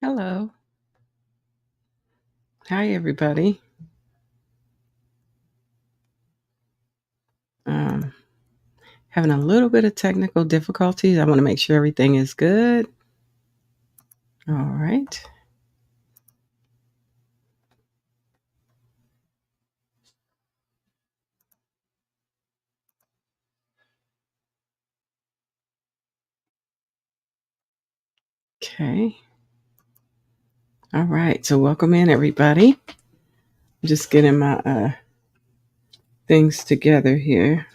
Hello. Hi, everybody. Um, Having a little bit of technical difficulties. I want to make sure everything is good. All right. Okay. All right. So, welcome in, everybody. I'm just getting my things together here.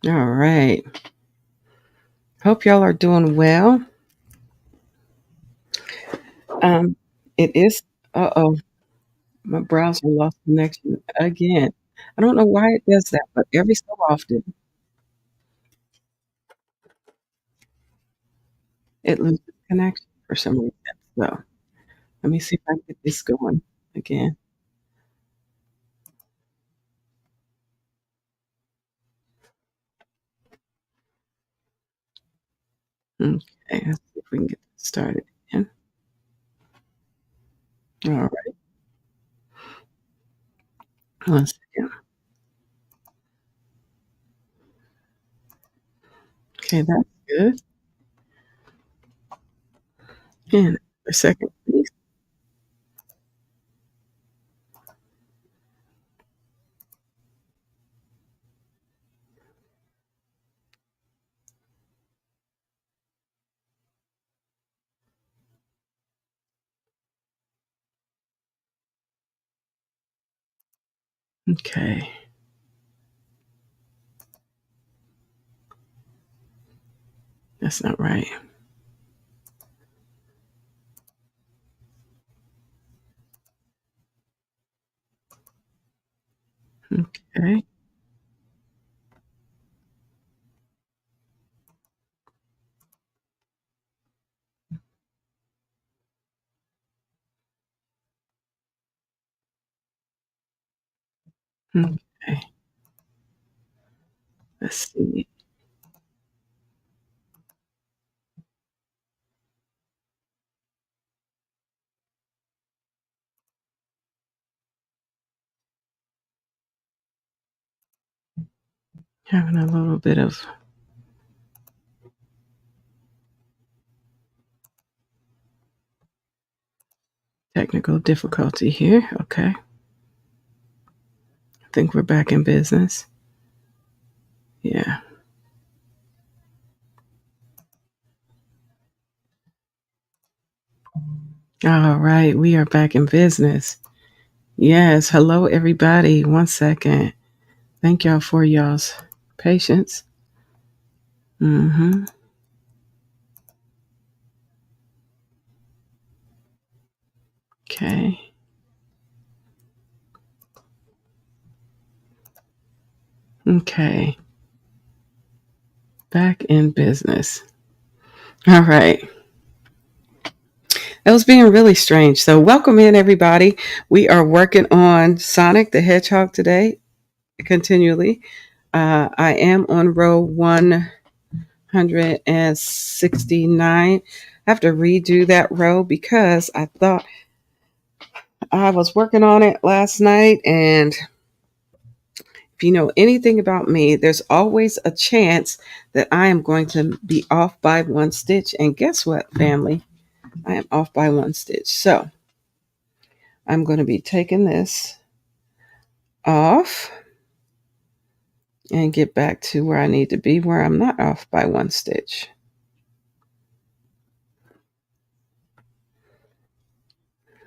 All right. Hope y'all are doing well. Um, it is. Uh-oh. My browser lost connection again. I don't know why it does that, but every so often it loses connection for some reason. So, let me see if I can get this going again. Okay, let's see if we can get this started again. All right, one second. Okay, that's good. And a second, please. Okay, that's not right. Okay, okay, let's see. Having a little bit of technical difficulty here. Okay, I think we're back in business. Yeah. All right, we are back in business. Yes. Hello, everybody. One second. Thank y'all for y'all's patience. Mm-hmm. Okay. Okay. Back in business. All right. That was being really strange. So, welcome in, everybody. We are working on Sonic the Hedgehog today, continually. I am on row 169. I have to redo that row because I thought I was working on it last night. And if you know anything about me, there's always a chance that I am going to be off by one stitch. And guess what, family? I am off by one stitch. So, I'm going to be taking this off and get back to where I need to be, where I'm not off by one stitch.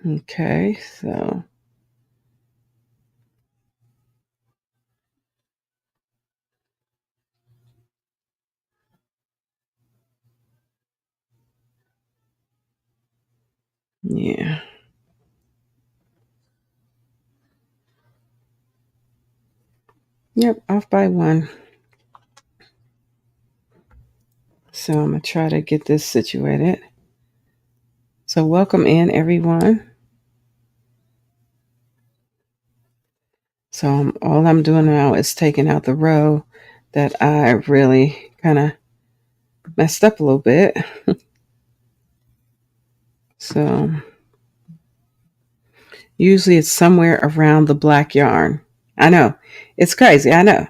Okay, so yeah. Yep, off by one. So I'm going to try to get this situated. So welcome in, everyone. So all I'm doing now is taking out the row that I really kind of messed up a little bit. So usually it's somewhere around the black yarn. I know. It's crazy. I know. Let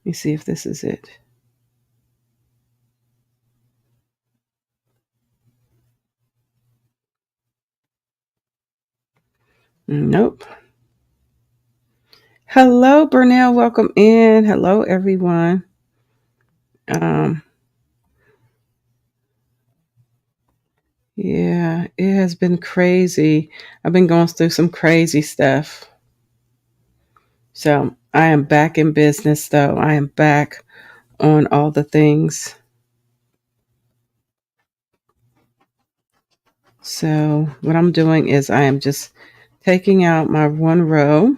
me see if this is it. Nope. Hello, Burnell. Welcome in. Hello, everyone. Yeah, it has been crazy. I've been going through some crazy stuff. So I am back in business, though. I am back on all the things. So what I'm doing is I am just taking out my one row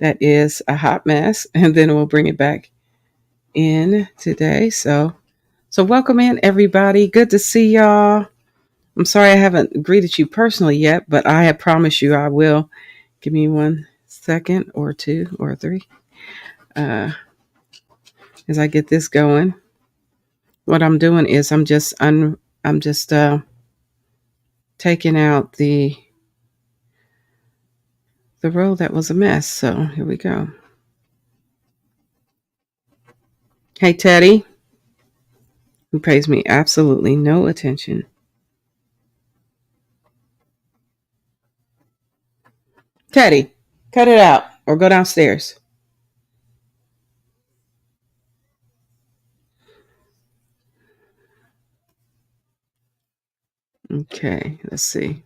that is a hot mess, and then we'll bring it back in today. So welcome in, everybody. Good to see y'all. I'm sorry I haven't greeted you personally yet, but I have promised you I will. Give me 1 second or 2 or 3 as I get this going. What I'm doing is I'm just taking out the row that was a mess. So here we go. Hey, Teddy, who pays me absolutely no attention. Teddy, cut it out or go downstairs. Okay, let's see.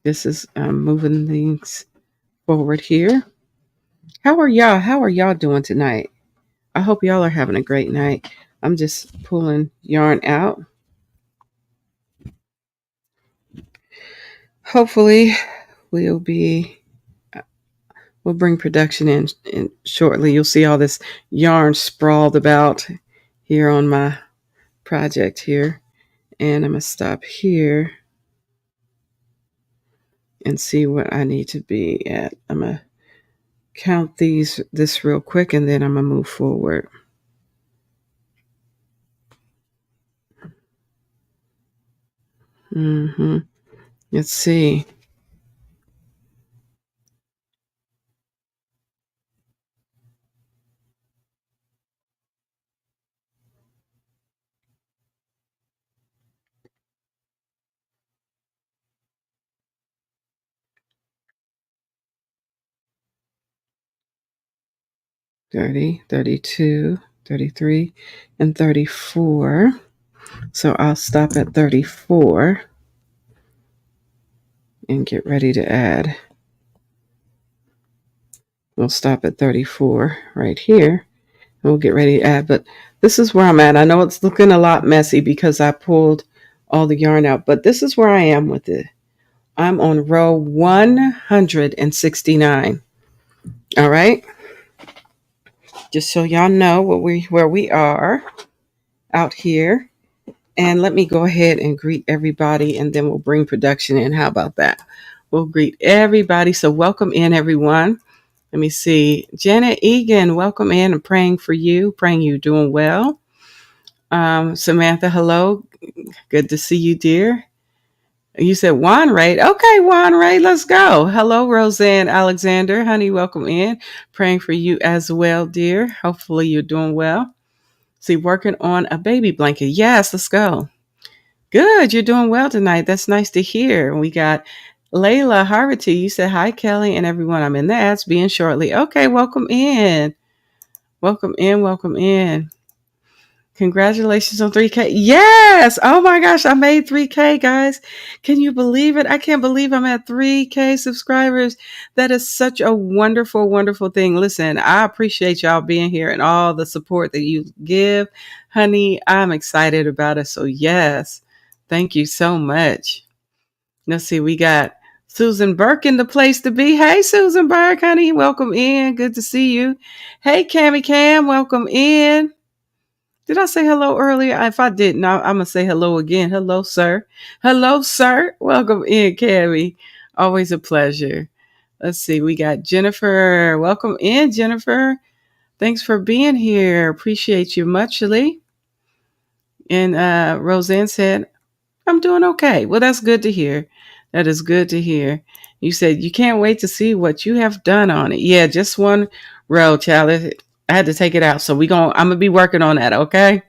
This is moving things forward here. How are y'all? How are y'all doing tonight? I hope y'all are having a great night. I'm just pulling yarn out. Hopefully, we'll bring production in shortly. You'll see all this yarn sprawled about here on my project here. And I'm going to stop here and see what I need to be at. I'm going to count this real quick, and then I'm going to move forward. Let's see. $30, $32, $33, and $34. So I'll stop at $34 and get ready to add. We'll stop at $34 right here. And we'll get ready to add. But this is where I'm at. I know it's looking a lot messy because I pulled all the yarn out, but this is where I am with it. I'm on row 169. All right. Just so y'all know where we are out here. And let me go ahead and greet everybody, and then we'll bring production in. How about that? We'll greet everybody. So welcome in, everyone. Let me see. Janet Egan, welcome in. I'm praying for you, praying you're doing well. Samantha, hello. Good to see you, dear. You said Juan Ray. Okay, Juan Ray, let's go. Hello, Roseanne Alexander. Honey, welcome in. Praying for you as well, dear. Hopefully you're doing well. See, working on a baby blanket. Yes, let's go. Good, you're doing well tonight. That's nice to hear. We got Layla Harvity. You said hi, Kelly, and everyone. I'm in the ads being shortly. Okay, welcome in. Welcome in, welcome in. Congratulations on 3K. Yes. Oh my gosh, I made 3K, guys. Can you believe it? I can't believe I'm at 3K subscribers. That is such a wonderful, wonderful thing. Listen, I appreciate y'all being here and all the support that you give. Honey, I'm excited about it. So yes, thank you so much. Let's see, we got Susan Burke in the place to be. Hey, Susan Burke, honey, welcome in. Good to see you. Hey, Cammy Cam, welcome in. Did I say hello earlier? If I didn't, I'm going to say hello again. Hello, sir. Hello, sir. Welcome in, Cammy. Always a pleasure. Let's see. We got Jennifer. Welcome in, Jennifer. Thanks for being here. Appreciate you muchly. And Roseanne said, I'm doing okay. Well, that's good to hear. That is good to hear. You said you can't wait to see what you have done on it. Yeah, just one row, child. I had to take it out. So I'm gonna be working on that, okay?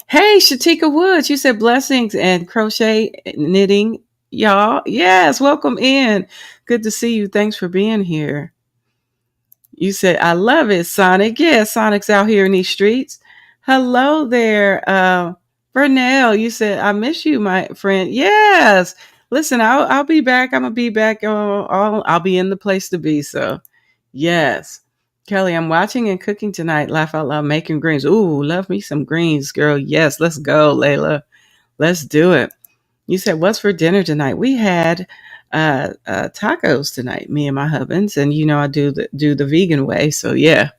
Hey, Shatika Woods, you said blessings and crochet knitting, y'all. Yes, welcome in. Good to see you. Thanks for being here. You said, I love it, Sonic. Yeah, Sonic's out here in these streets. Hello there, Vernell. You said, I miss you, my friend. Yes. Listen, I'll be back. I'm gonna be back. I'll be in the place to be. So, yes. Kelly, I'm watching and cooking tonight. Laugh out loud, making greens. Ooh, love me some greens, girl. Yes, let's go, Layla. Let's do it. You said, what's for dinner tonight? We had tacos tonight, me and my husbands. And I do the vegan way. So yeah,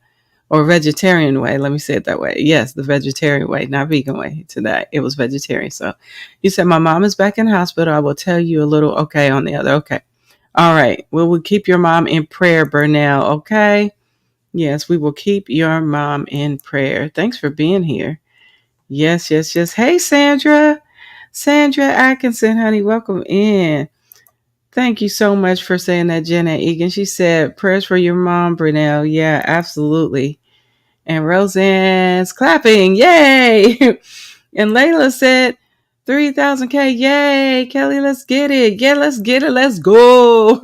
or vegetarian way. Let me say it that way. Yes, the vegetarian way, not vegan way tonight. It was vegetarian. So you said, my mom is back in the hospital. I will tell you a little okay on the other. Okay. All right. Well, we'll keep your mom in prayer, Burnell. Okay. Yes, we will keep your mom in prayer. Thanks for being here. Yes, yes, yes. Hey, Sandra. Sandra Atkinson, honey, welcome in. Thank you so much for saying that, Jenna Egan. She said, prayers for your mom, Brunel. Yeah, absolutely. And Roseanne's clapping. Yay. And Layla said, 3,000K. Yay. Kelly, let's get it. Yeah, let's get it. Let's go.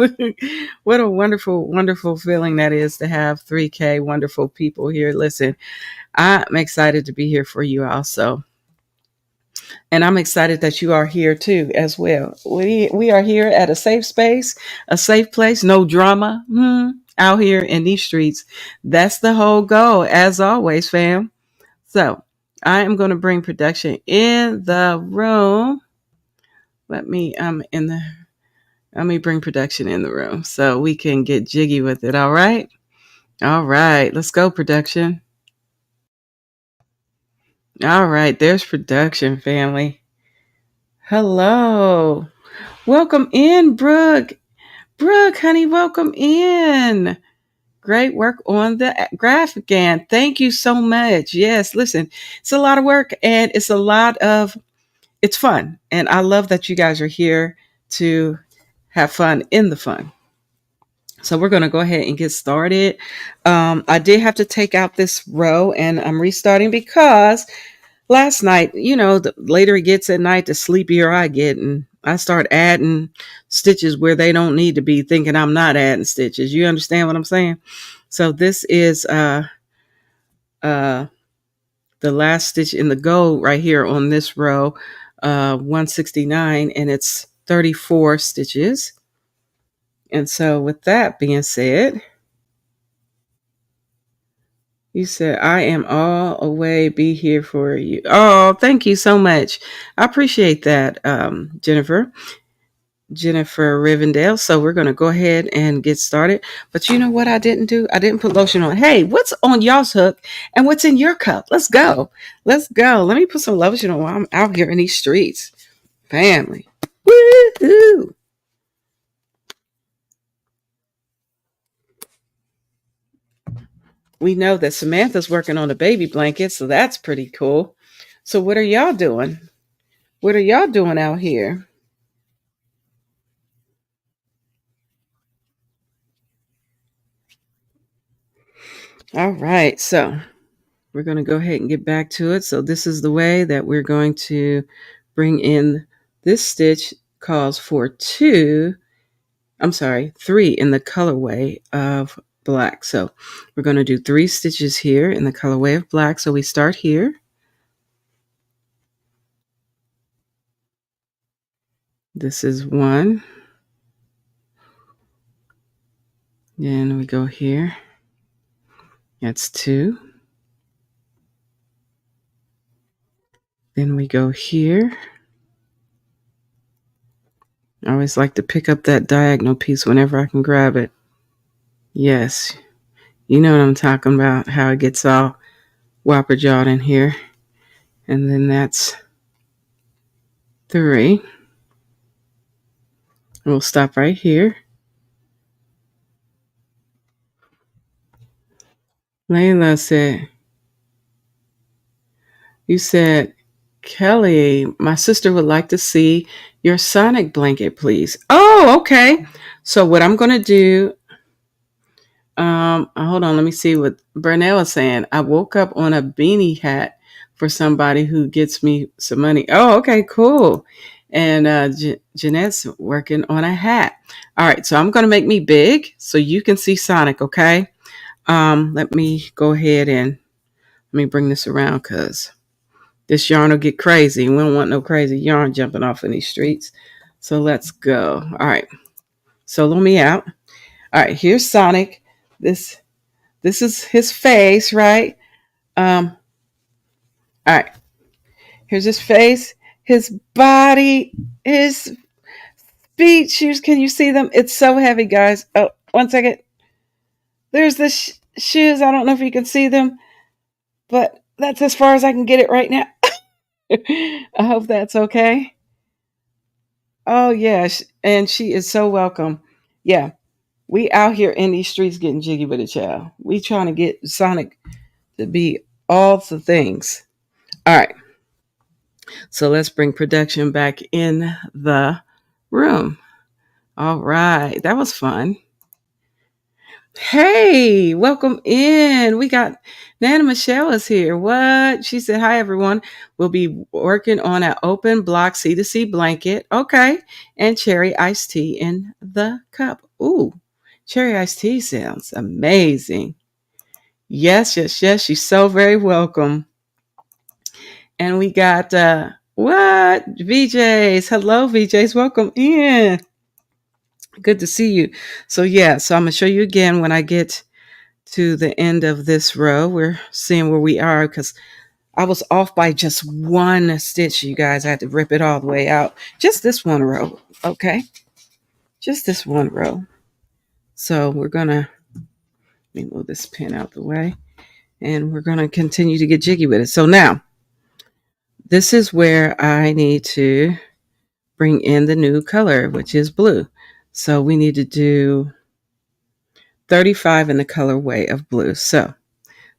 What a wonderful, wonderful feeling that is to have 3K wonderful people here. Listen, I'm excited to be here for you also. And I'm excited that you are here too, as well. We are here at a safe space, a safe place, no drama out here in these streets. That's the whole goal, as always, fam. So I am going to bring production in the room. Let me bring production in the room so we can get jiggy with it. All right. All right. Let's go, production. All right. There's production, family. Hello. Welcome in, Brooke. Brooke, honey, welcome in. Great work on the Graphgan. Thank you so much. Yes, listen, it's a lot of work and it's fun. And I love that you guys are here to have fun in the fun. So we're going to go ahead and get started. I did have to take out this row and I'm restarting because last night, the later it gets at night, the sleepier I get. And I start adding stitches where they don't need to be, thinking I'm not adding stitches. You understand what I'm saying? So this is the last stitch in the gold right here on this row, 169, and it's 34 stitches. And so with that being said, you said, I am all away, be here for you. Oh, thank you so much. I appreciate that, Jennifer Rivendell. So we're going to go ahead and get started. But you know what I didn't do? I didn't put lotion on. Hey, what's on y'all's hook and what's in your cup? Let's go. Let's go. Let me put some lotion on while I'm out here in these streets. Family. Woohoo. We know that Samantha's working on a baby blanket, so that's pretty cool. So what are y'all doing? What are y'all doing out here? All right, so we're going to go ahead and get back to it. So this is the way that we're going to bring in this stitch. Calls for three in the colorway of black. So we're going to do 3 stitches here in the colorway of black. So we start here. This is 1. Then we go here. That's 2. Then we go here. I always like to pick up that diagonal piece whenever I can grab it. Yes, you know what I'm talking about, how it gets all whopper jawed in here. And then that's 3. We'll stop right here. Layla said, You said, Kelly, my sister would like to see your Sonic blanket, please. Oh, okay. So what I'm going to do, hold on, let me see what Burnell is saying. I woke up on a beanie hat for somebody who gets me some money. Oh, okay, cool. And Jeanette's working on a hat. All right, so I'm going to make me big so you can see Sonic, okay? Let me go ahead and let me bring this around because this yarn will get crazy. We don't want no crazy yarn jumping off in these streets. So let's go. All right. Solo me out. All right. Here's Sonic. This is his face, right? All right. Here's his face, his body, his feet, shoes. Can you see them? It's so heavy, guys. Oh, 1 second. There's the shoes. I don't know if you can see them, but that's as far as I can get it right now. I hope that's okay. Oh, yeah. And she is so welcome. Yeah. We out here in these streets getting jiggy with it, child. We trying to get Sonic to be all the things. All right. So let's bring production back in the room. All right. That was fun. Hey, welcome in. We got Nana Michelle is here. What? She said, hi, everyone. We'll be working on an open block C2C blanket. Okay. And cherry iced tea in the cup. Ooh, cherry iced tea sounds amazing. Yes, yes, yes. She's so very welcome. And we got, what? VJs. Hello, VJs. Welcome in. Good to see you. So, yeah. So I'm going to show you again when I get to the end of this row. We're seeing where we are because I was off by just one stitch, you guys. I had to rip it all the way out. Just this one row, okay? Just this one row. So we're going to, let me move this pin out the way, and we're going to continue to get jiggy with it. So now, this is where I need to bring in the new color, which is blue. So we need to do 35 in the colorway of blue. So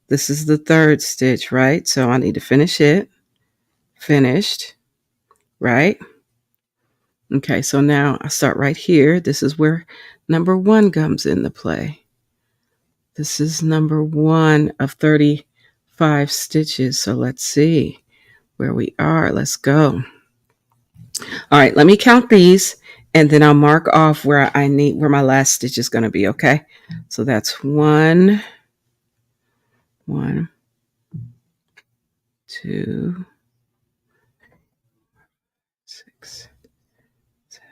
this is the third stitch, right? So I need to finish it. Finished, right? Okay, so now I start right here. This is where number 1 comes into play. This is number 1 of 35 stitches. So let's see where we are. Let's go. All right, let me count these and then I'll mark off where where my last stitch is going to be, okay? So that's 1, 2, 6, 7,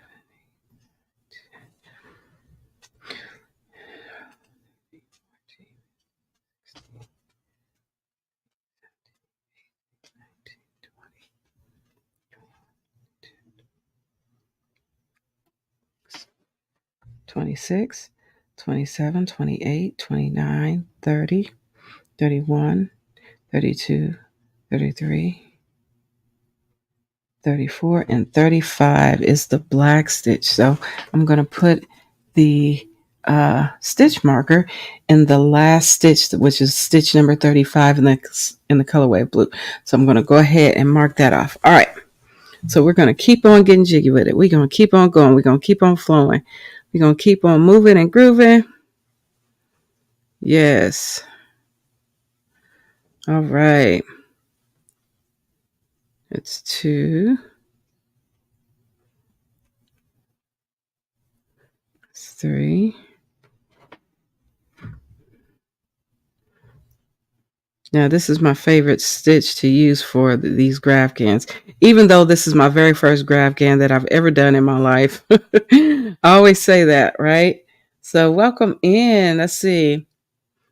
26, 27, 28, 29, 30, 31, 32, 33, 34, and 35 is the black stitch. So I'm going to put the stitch marker in the last stitch, which is stitch number 35 in the colorway of blue. So I'm going to go ahead and mark that off. All right. So we're going to keep on getting jiggy with it. We're going to keep on going. We're going to keep on flowing. We're going to keep on moving and grooving. Yes. All right. It's 2. It's 3. Now, this is my favorite stitch to use for these Graphgans, even though this is my very first Graphgan that I've ever done in my life. I always say that, right? So welcome in. Let's see.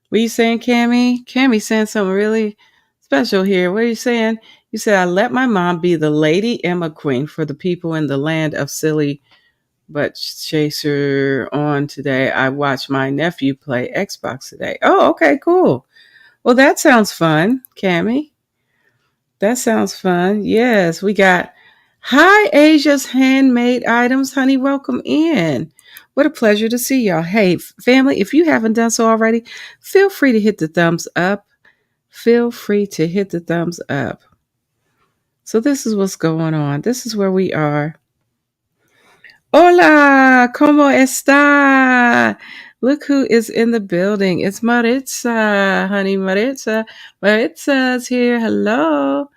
What are you saying, Cammie? Cammie's saying something really special here. What are you saying? You said, I let my mom be the Lady Emma Queen for the people in the land of silly but chaser on today. I watched my nephew play Xbox today. Oh, okay, cool. Well, that sounds fun, Cammie. That sounds fun. Yes, we got Hi Asia's handmade items. Honey, welcome in. What a pleasure to see y'all. Hey, family, if you haven't done so already, feel free to hit the thumbs up. Feel free to hit the thumbs up. So this is what's going on. This is where we are. Hola, ¿cómo está? Look who is in the building. It's Maritza, honey. Maritza. Maritza's here. Hello.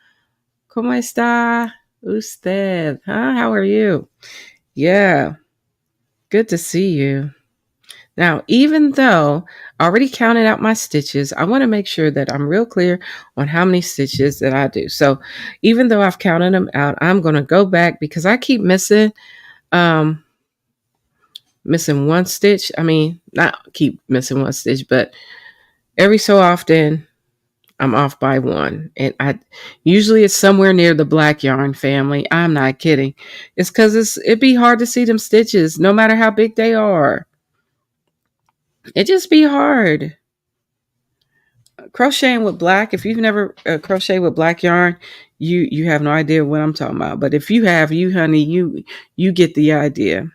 ¿Cómo está usted? Huh? How are you? Yeah. Good to see you. Now, even though I already counted out my stitches, I want to make sure that I'm real clear on how many stitches that I do. So even though I've counted them out, I'm going to go back because I keep um, missing one stitch. I mean, not keep missing one stitch, but every so often I'm off by one. And I usually it's somewhere near the black yarn family. I'm not kidding. It's because it'd be hard to see them stitches, no matter how big they are. It just be hard. Crocheting with black, if you've never crocheted with black yarn, you have no idea what I'm talking about. But if you have, honey, you get the idea.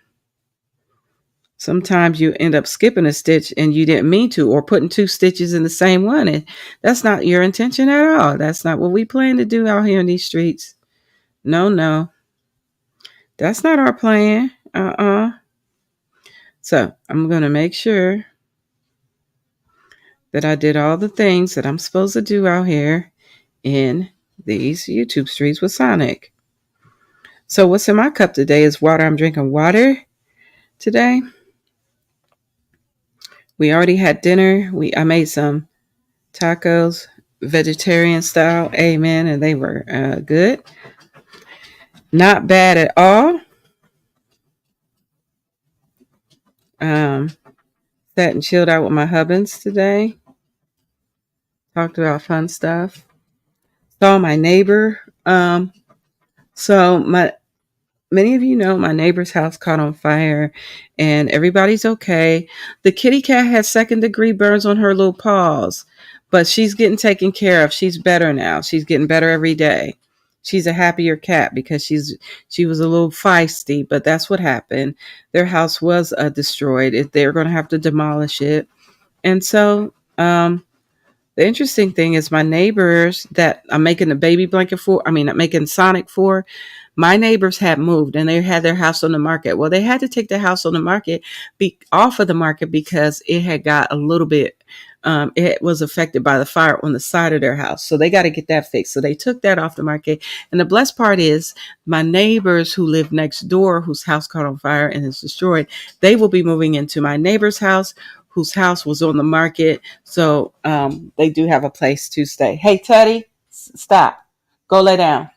Sometimes you end up skipping a stitch and you didn't mean to, or putting two stitches in the same one, and that's not your intention at all. That's not what we plan to do out here in these streets. No, that's not our plan. So I'm gonna make sure that I did all the things that I'm supposed to do out here in these YouTube streets with Sonic. So what's in my cup today is water. I'm drinking water today. We already had dinner. I made some tacos, vegetarian style. Amen. And they were good. Not bad at all. Sat and chilled out with my hubbands today. Talked about fun stuff. Saw my neighbor. So many of you know my neighbor's house caught on fire and everybody's okay. The kitty cat has second-degree burns on her little paws, but she's getting taken care of. She's better now. She's getting better every day. She's a happier cat because she was a little feisty, but that's what happened. Their house was destroyed. They're going to have to demolish it. And so the interesting thing is my neighbors that I'm making the baby blanket for, I'm making Sonic for, my neighbors had moved and they had their house on the market. Well, they had to take their house on the market off of the market because it had got a little bit, it was affected by the fire on the side of their house. So they got to get that fixed. So they took that off the market. And the blessed part is my neighbors who live next door, whose house caught on fire and is destroyed, they will be moving into my neighbor's house, whose house was on the market. So they do have a place to stay. Hey, Teddy, stop. Go lay down.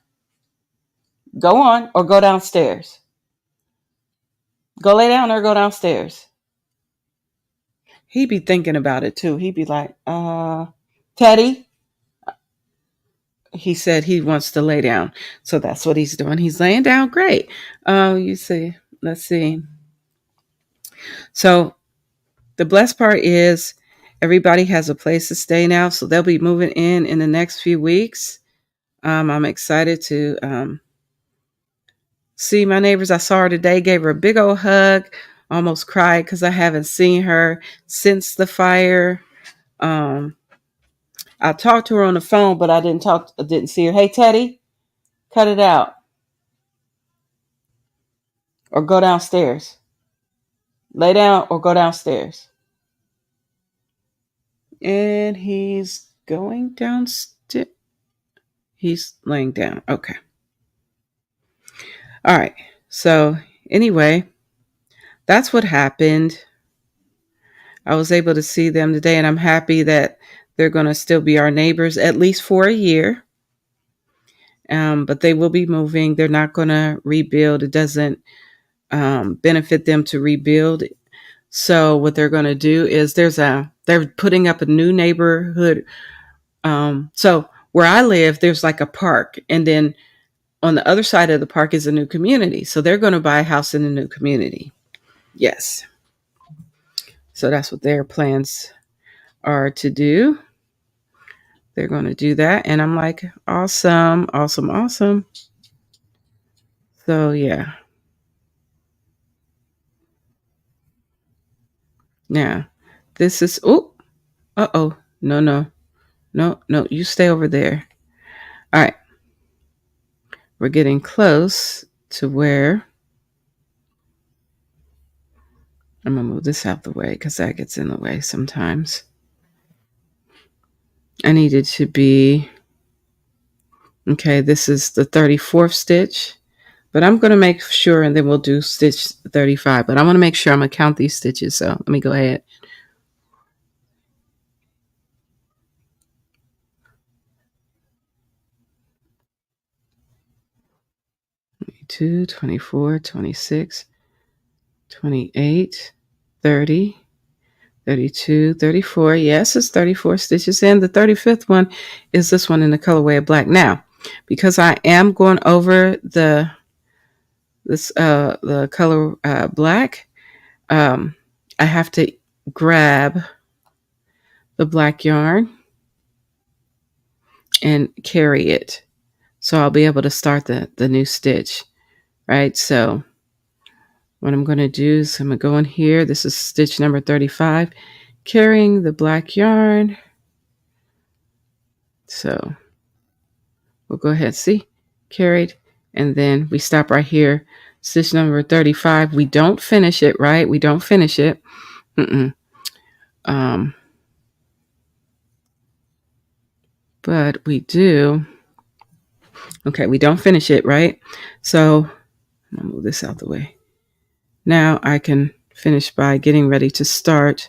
Go on or go downstairs. Go lay down or go downstairs. He'd be thinking about it too. He'd be like, Teddy. He said he wants to lay down. So that's what he's doing. He's laying down. Great. You see, let's see. So the blessed part is everybody has a place to stay now. So they'll be moving in the next few weeks. I'm excited to see my neighbors. I saw her today, gave her a big old hug, almost cried because I haven't seen her since the fire. I talked to her on the phone, but I didn't see her. Hey, Teddy, cut it out or go downstairs. Lay down or go downstairs. And he's going downstairs. He's laying down. Okay. All right. So anyway, that's what happened. I was able to see them today, and I'm happy that they're going to still be our neighbors at least for a year. But they will be moving. They're not going to rebuild. It doesn't benefit them to rebuild. So what they're going to do is they're putting up a new neighborhood. So where I live, there's like a park, and then on the other side of the park is a new community. So they're going to buy a house in a new community. Yes. So that's what their plans are to do. They're going to do that. And I'm like, awesome. So yeah. Now, this is, uh-oh. No. You stay over there. All right. we're getting close to where I'm going to move this out the way because that gets in the way sometimes. I need it to be, okay, this is the 34th stitch, but I'm going to make sure, and then we'll do stitch 35, but I want to make sure I'm going to count these stitches. So let me go ahead. 22, 24, 26, 28, 30, 32, 34. Yes, it's 34 stitches. And the 35th one is this one in the colorway of black. Now, because I am going over the color black, I have to grab the black yarn and carry it. So I'll be able to start the new stitch, right? So what I'm going to do is I'm going to go in here. This is stitch number 35, carrying the black yarn. So we'll go ahead, see, carried, and then we stop right here. Stitch number 35. We don't finish it, right? We don't finish it. But we do. Okay, we don't finish it, right? So I'm gonna move this out the way. Now I can finish by getting ready to start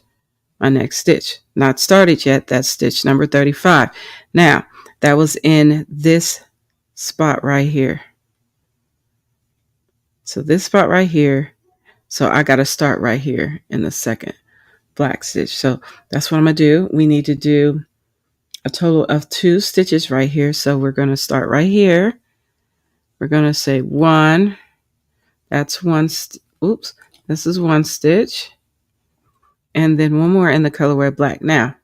my next stitch. Not started yet. That's stitch number 35. Now, that was in this spot right here. So this spot right here. So I got to start right here in the second black stitch. So that's what I'm going to do. We need to do a total of 2 stitches right here. So we're going to start right here. We're going to say 1. That's 1. Oops. This is 1 stitch. And then 1 more in the colorway black. Now,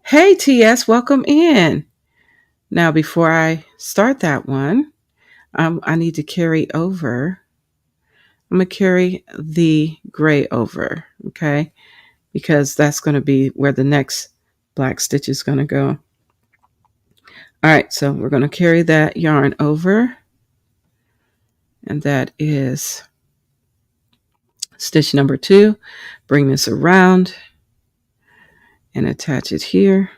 hey, TS, welcome in. Now, before I start that one, I need to carry over. I'm going to carry the gray over, okay? Because that's going to be where the next black stitch is going to go. All right, so we're going to carry that yarn over. And that is stitch number 2. Bring this around and attach it here.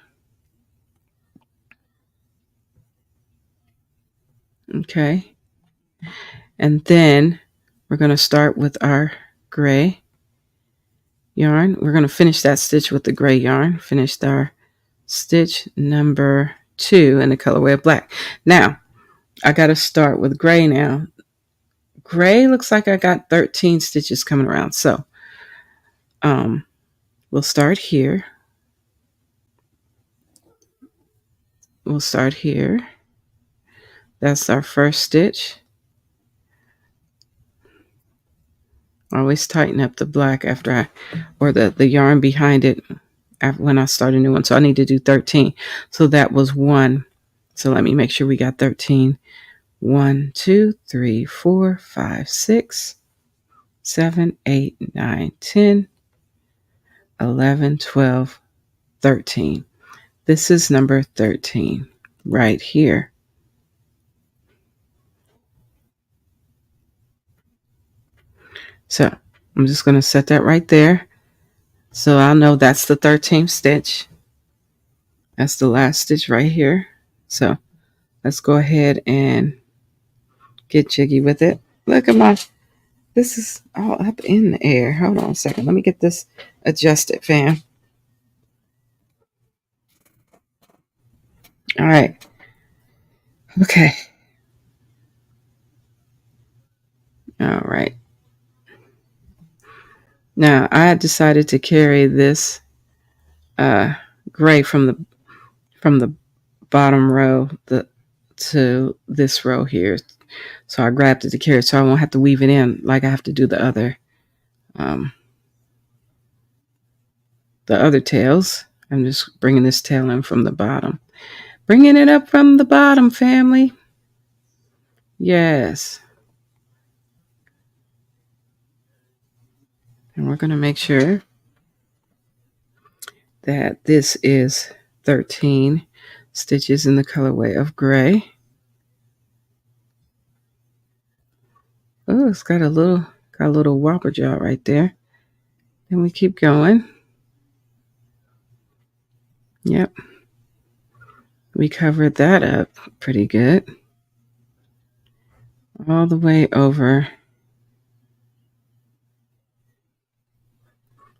Okay. And then we're going to start with our gray yarn. We're going to finish that stitch with the gray yarn. Finished our stitch number 2 in the colorway of black. Now, I got to start with gray now. Gray looks like I got 13 stitches coming around. So, we'll start here. We'll start here. That's our first stitch. Always tighten up the black after or the yarn behind it when I start a new one. So I need to do 13. So that was 1. So let me make sure we got 13. 1, 2, 3, 4, 5, 6, 7, 8, 9, 10, 11, 12, 13. This is number 13 right here. So I'm just going to set that right there. So I'll know that's the 13th stitch. That's the last stitch right here. So let's go ahead and get jiggy with it. Look at this is all up in the air. Hold on a second. Let me get this adjusted, fam. All right. Okay. All right. Now I decided to carry this gray from the bottom row to this row here. So I grabbed it to carry it so I won't have to weave it in like I have to do the other tails. I'm just bringing this tail in from the bottom. Bringing it up from the bottom, family. Yes. And we're going to make sure that this is 13 stitches in the colorway of gray. Oh, it's got a little whopper jaw right there. Then we keep going. Yep. We covered that up pretty good. All the way over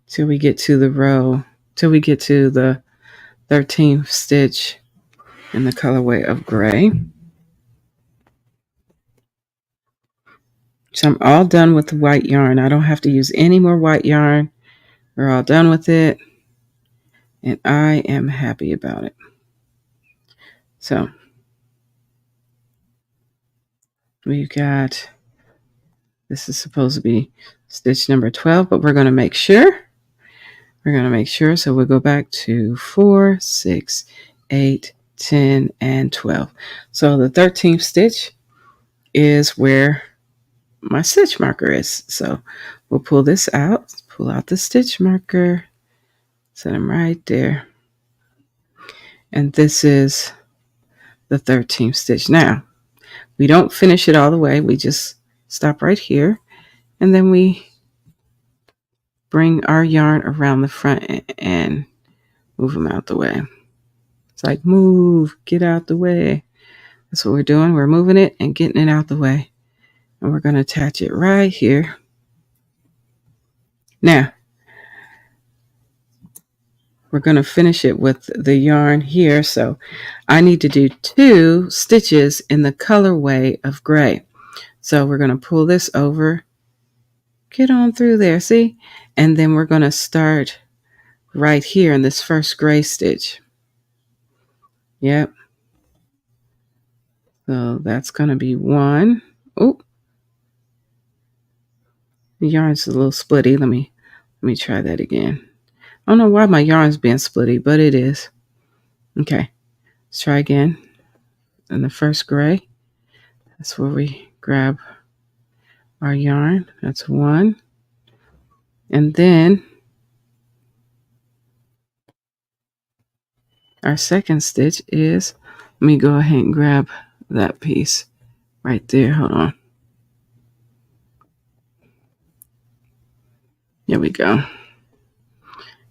till we get to the 13th stitch in the colorway of gray. So I'm all done with the white yarn. I don't have to use any more white yarn. We're all done with it. And I am happy about it. So we've got, this is supposed to be stitch number 12, but we're going to make sure. So we'll go back to 4, 6, 8, 10, and 12. So the 13th stitch is where my stitch marker is. So we'll pull this out, pull out the stitch marker, set them right there. And this is the 13th stitch. Now, we don't finish it all the way. We just stop right here. And then we bring our yarn around the front and move them out the way. It's like, move, get out the way. That's what we're doing. We're moving it and getting it out the way. And we're going to attach it right here. Now, we're going to finish it with the yarn here. So I need to do 2 stitches in the colorway of gray. So we're going to pull this over, get on through there, see? And then we're going to start right here in this first gray stitch. Yep. So that's going to be 1. Oh, the yarn's a little splitty. Let me try that again. I don't know why my yarn's being splitty, but it is. Okay, let's try again. In the first gray, that's where we grab our yarn. That's 1. And then our second stitch is, let me go ahead and grab that piece right there. Hold on. There we go.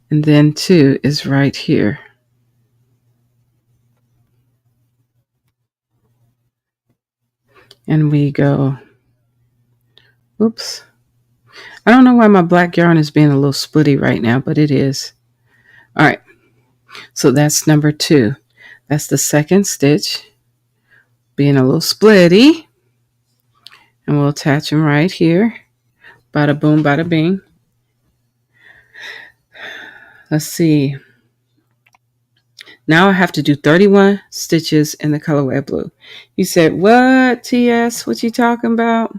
And then 2 is right here. And we go, oops. I don't know why my black yarn is being a little splitty right now, but it is. All right. So that's number 2. That's the second stitch, being a little splitty. And we'll attach them right here. Bada boom, bada bing. Let's see. Now I have to do 31 stitches in the colorway of blue. You said, what, TS? What you talking about?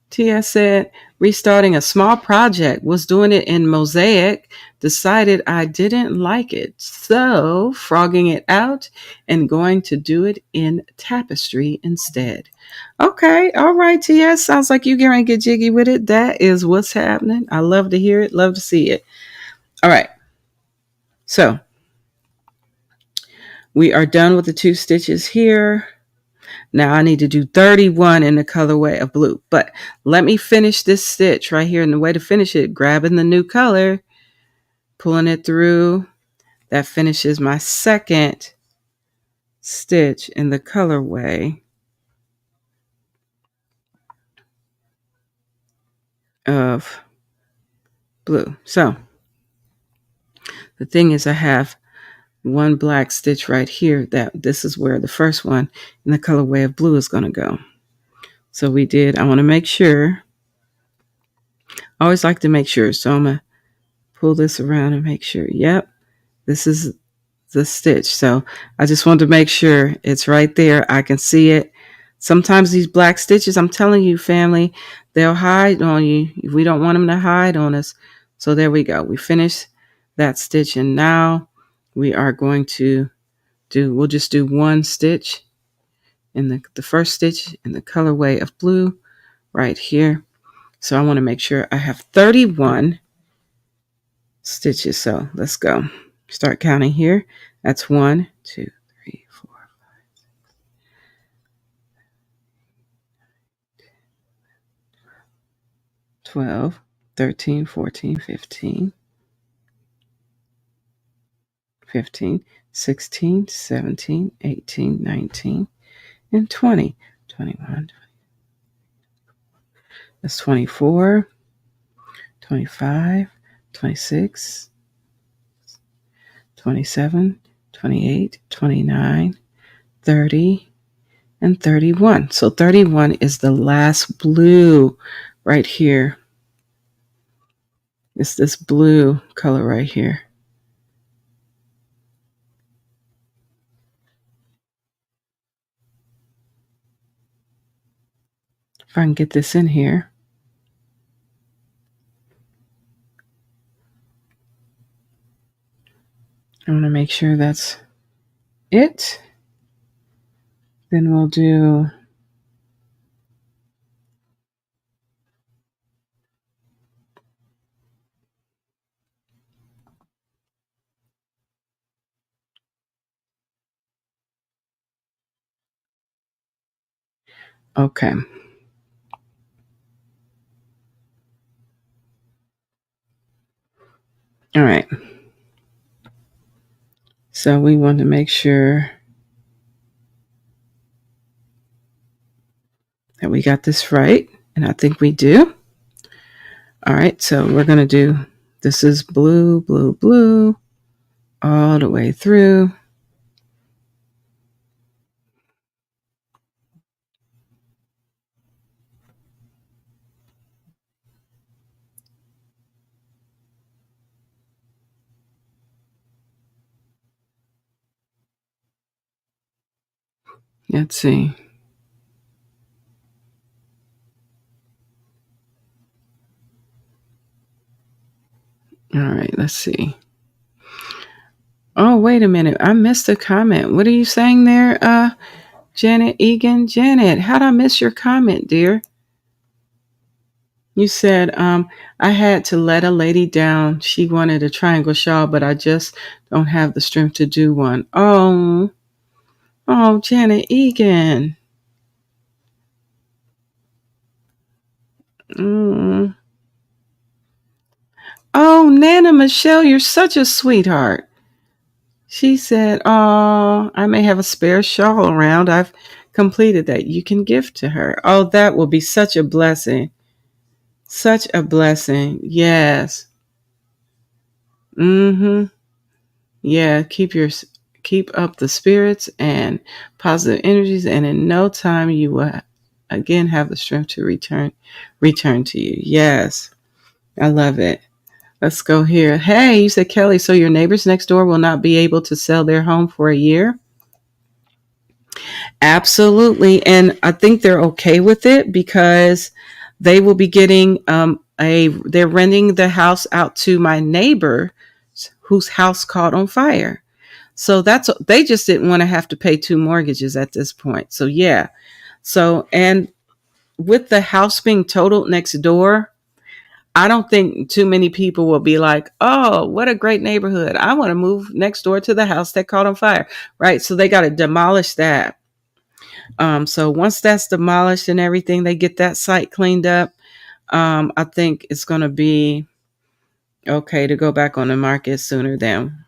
TS said, restarting a small project, was doing it in mosaic, decided I didn't like it, so frogging it out and going to do it in tapestry instead. Okay, all right, TS. Sounds like you're going to get jiggy with it. That is what's happening. I love to hear it, love to see it. All right. So we are done with the 2 stitches here. Now I need to do 31 in the colorway of blue. But let me finish this stitch right here. And the way to finish it, grabbing the new color, pulling it through. That finishes my second stitch in the colorway of blue. So the thing is, I have 1 black stitch right here. This is where the first one in the colorway of blue is going to go. So we did. I want to make sure. I always like to make sure. So I'm going to pull this around and make sure. Yep, this is the stitch. So I just wanted to make sure it's right there. I can see it. Sometimes these black stitches, I'm telling you, family, they'll hide on you. We don't want them to hide on us. So there we go. We finished that stitch. And now we are going to we'll just do 1 stitch in the first stitch in the colorway of blue right here. So I want to make sure I have 31 stitches. So let's go. Start counting here. That's 1, 2, 3, 4, 12, 13, 14, 15, 15, 16, 17, 18, 19, and 20. 21. That's 24, 25, 26, 27, 28, 29, 30, and 31. So 31 is the last blue right here. It's this blue color right here. If I can get this in here. I want to make sure that's it. Then we'll do okay. All right. So we want to make sure that we got this right. And I think we do. All right. So we're going to do, this is blue, blue, blue, all the way through. Let's see. All right, let's see. Oh, wait a minute. I missed a comment. What are you saying there, Janet Egan? Janet, how'd I miss your comment, dear? You said, I had to let a lady down. She wanted a triangle shawl, but I just don't have the strength to do one. Oh, Janet Egan. Mm. Oh, Nana Michelle, you're such a sweetheart. She said, oh, I may have a spare shawl around. I've completed that. You can gift to her. Oh, that will be such a blessing. Such a blessing. Yes. Mm-hmm. Yeah. Keep up the spirits and positive energies, and in no time you will again have the strength to return to you. Yes. I love it. Let's go here. Hey, you said, Kelly, so your neighbors next door will not be able to sell their home for a year? Absolutely. And I think they're okay with it because they will be getting they're renting the house out to my neighbor whose house caught on fire. So they just didn't want to have to pay 2 mortgages at this point. So yeah. So, and with the house being totaled next door, I don't think too many people will be like, oh, what a great neighborhood. I want to move next door to the house that caught on fire. Right. So they got to demolish that. So once that's demolished and everything, they get that site cleaned up. I think it's going to be okay to go back on the market sooner than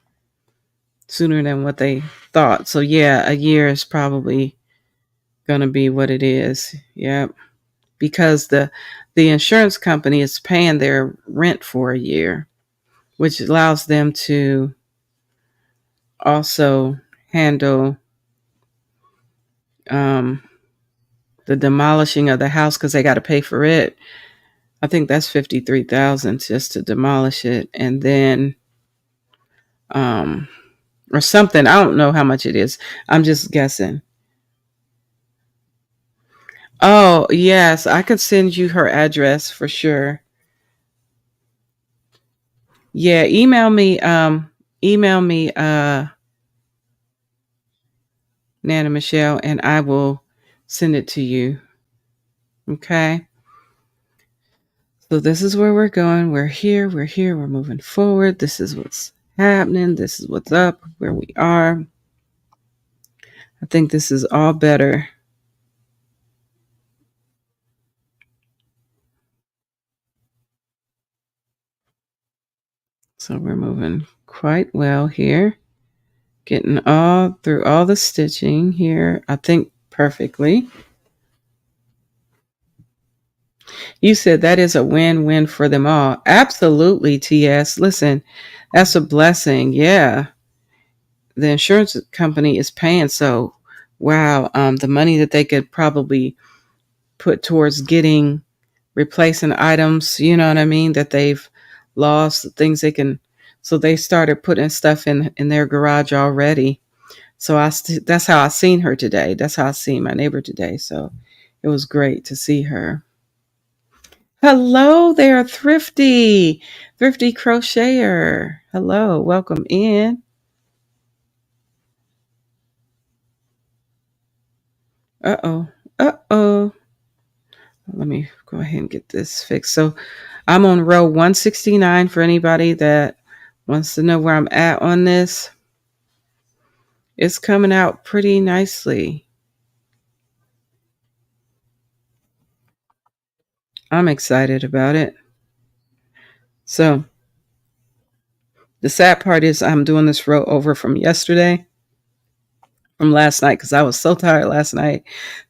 what they thought. So yeah, a year is probably going to be what it is. Yeah, because the insurance company is paying their rent for a year, which allows them to also handle the demolishing of the house because they got to pay for it. I think that's 53,000 just to demolish it, and then or something. I don't know how much it is. I'm just guessing. Oh yes, I could send you her address for sure. Yeah, email me Nana Michelle, and I will send it to you. Okay. So this is where we're going. We're here. We're moving forward. This is what's happening. This is what's up, where we are. I think this is all better. So we're moving quite well here. Getting all through all the stitching here, I think perfectly. You said that is a win-win for them all. Absolutely, TS. Listen, that's a blessing. Yeah. The insurance company is paying. So, wow, the money that they could probably put towards getting replacing items, you know what I mean, that they've lost, things they can. So they started putting stuff in their garage already. So that's how I seen her today. That's how I seen my neighbor today. So it was great to see her. Hello there, Thrifty Crocheter. Hello, welcome in. Uh-oh. Uh-oh. Let me go ahead and get this fixed. So I'm on row 169 for anybody that wants to know where I'm at on this. It's coming out pretty nicely. I'm excited about it. So the sad part is I'm doing this row over from yesterday, from last night, because I was so tired last night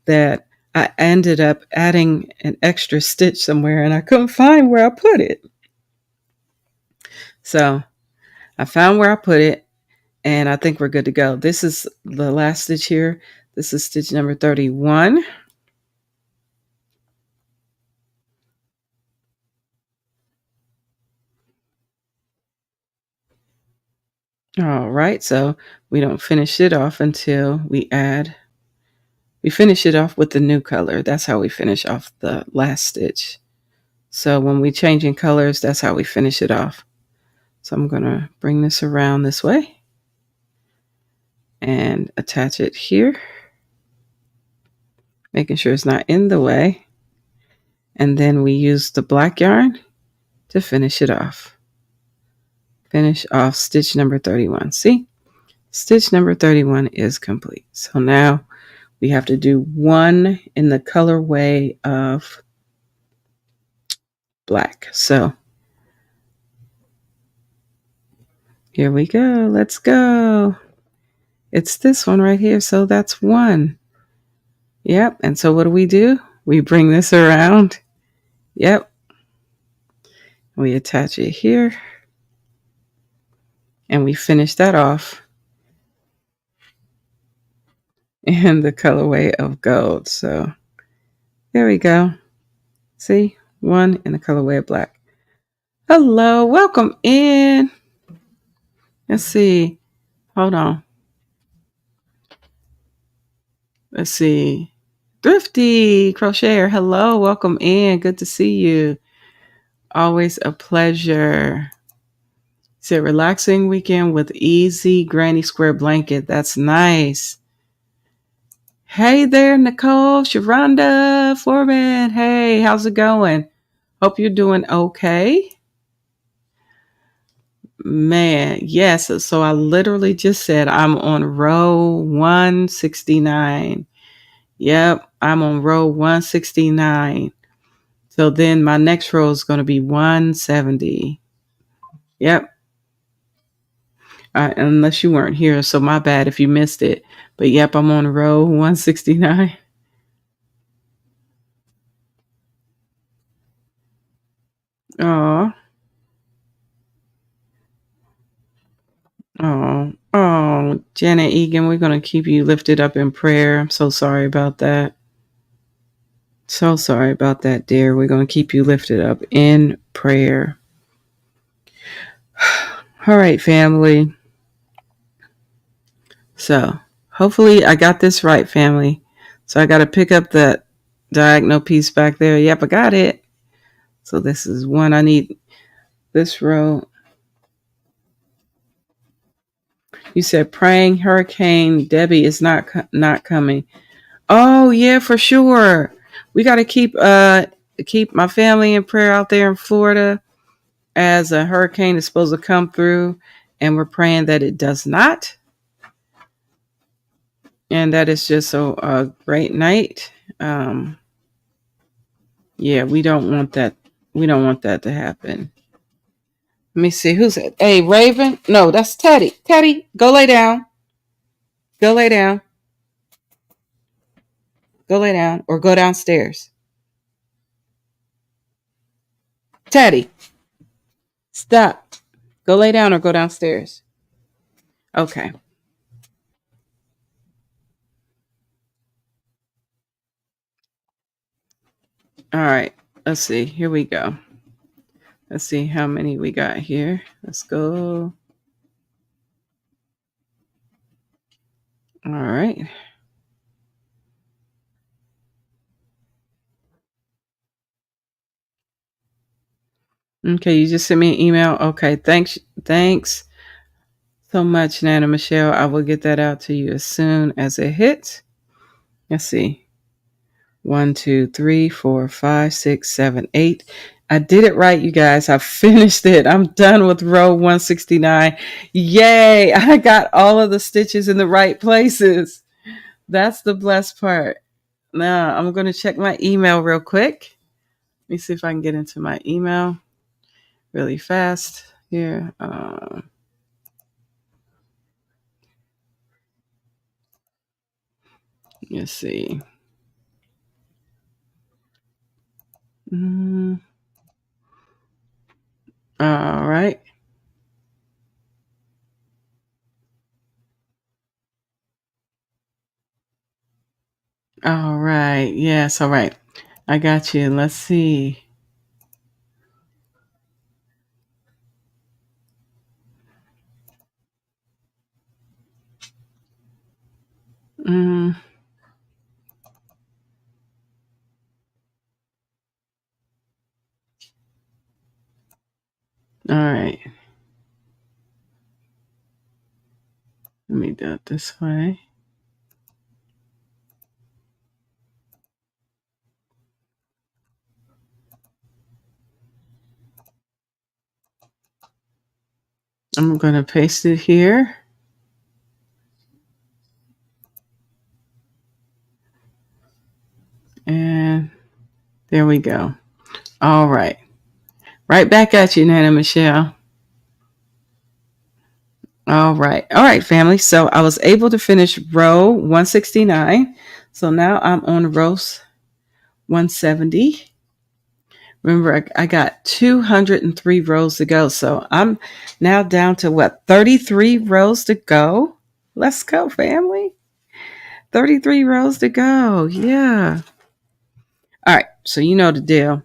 that I ended up adding an extra stitch somewhere and I couldn't find where I put it. So I found where I put it and I think we're good to go. This is the last stitch here. This is stitch number 31. All right, so we don't finish it off until we finish it off with the new color. That's how we finish off the last stitch. So when we change in colors, that's how we finish it off. So I'm going to bring this around this way and attach it here, making sure it's not in the way. And then we use the black yarn to finish it off. Finish off stitch number 31. See? Stitch number 31 is complete. So now we have to do one in the colorway of black. So here we go. Let's go. It's this one right here. So that's one. Yep. And so what do? We bring this around. Yep. We attach it here. And we finish that off in the colorway of gold. So there we go. See? One in the colorway of black. Hello. Welcome in. Let's see. Hold on. Let's see. Thrifty Crocheter. Hello. Welcome in. Good to see you. Always a pleasure. It's a relaxing weekend with easy granny square blanket. That's nice. Hey there, Nicole, Sharonda Foreman. Hey, how's it going? Hope you're doing okay. Man, yes. So I literally just said I'm on row 169. Yep, I'm on row 169. So then my next row is going to be 170. Yep. Unless you weren't here, so my bad if you missed it. But yep, I'm on row 169. Oh, Janet Egan, we're going to keep you lifted up in prayer. I'm so sorry about that. So sorry about that, dear. We're going to keep you lifted up in prayer. All right, family. So hopefully I got this right, family. So I got to pick up that diagonal piece back there. Yep, I got it. So this is one. I need this row. You said praying Hurricane Debbie is not coming. Oh yeah, for sure. We got to keep my family in prayer out there in Florida as a hurricane is supposed to come through, and we're praying that it does not. And that is just a great night. Yeah, we don't want that. We don't want that to happen. Let me see. Who's it? Hey, Raven? No, that's Teddy. Teddy, go lay down. Go lay down. Go lay down or go downstairs. Teddy, stop. Go lay down or go downstairs. Okay. All right. Let's see. Here we go. Let's see how many we got here. Let's go. All right. Okay, you just sent me an email. Okay, thanks. Thanks so much, Nana Michelle. I will get that out to you as soon as it hits. Let's see. 1, 2, 3, 4, 5, 6, 7, 8. I did it right, you guys. I finished it. I'm done with row 169. Yay! I got all of the stitches in the right places. That's the blessed part. Now I'm going to check my email real quick. Let me see if I can get into my email really fast here. Let's see. All right. All right. Yes. All right. I got you. Let's see. Mm, all right. Let me do it this way. I'm going to paste it here. And there we go. All right. Right back at you, Nana Michelle. All right. All right, family. So I was able to finish row 169. So now I'm on row 170. Remember, I got 203 rows to go. So I'm now down to what, 33 rows to go? Let's go, family. 33 rows to go. Yeah. All right. So you know the deal.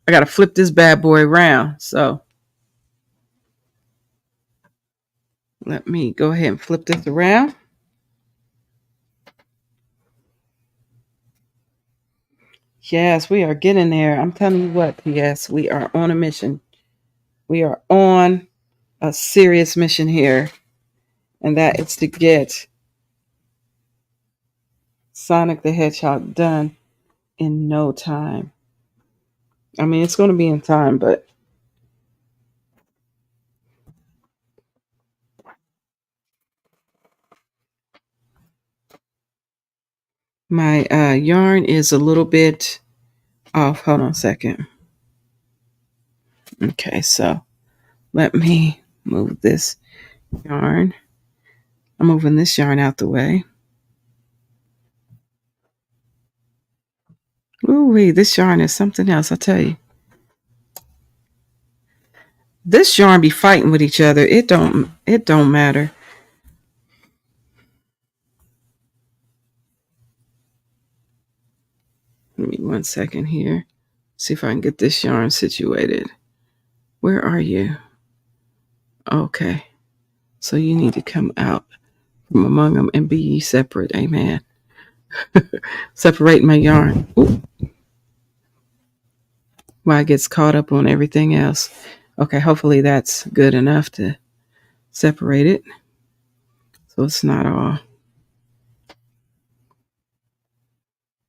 I got to flip this bad boy around. So let me go ahead and flip this around. Yes, we are getting there. I'm telling you what, yes, we are on a mission. We are on a serious mission here, and that is to get Sonic the Hedgehog done in no time. I mean, it's going to be in time, but my yarn is a little bit off. Hold on a second. Okay, so let me move this yarn. I'm moving this yarn out the way. Ooh, this yarn is something else, I tell you. This yarn be fighting with each other. It don't matter. Give me 1 second here. See if I can get this yarn situated. Where are you? Okay. So you need to come out from among them and be ye separate. Amen. Separate my yarn. Ooh. Why it gets caught up on everything else. Okay, hopefully that's good enough to separate it. So it's not all.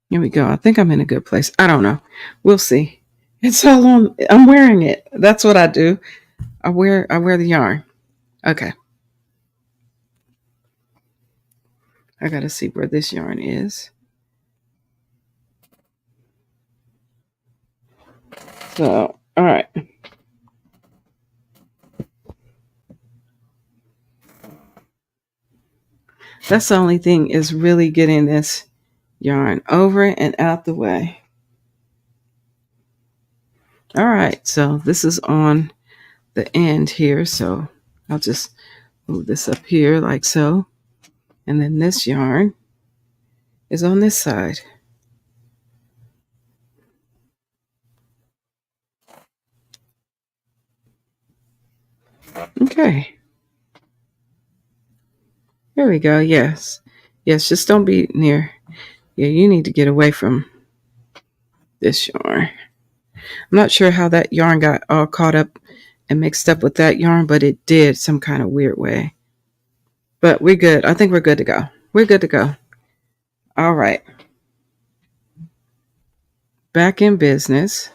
Here we go. I think I'm in a good place. I don't know. We'll see. It's all on. I'm wearing it. That's what I do. I wear the yarn. Okay. I gotta see where this yarn is. So, all right. That's the only thing, is really getting this yarn over and out the way. All right, so this is on the end here, so I'll just move this up here like so. And then this yarn is on this side. Okay. There we go. Yes. Yes, just don't be near. Yeah, you need to get away from this yarn. I'm not sure how that yarn got all caught up and mixed up with that yarn, but it did some kind of weird way. But we're good. I think we're good to go. We're good to go. All right. Back in business.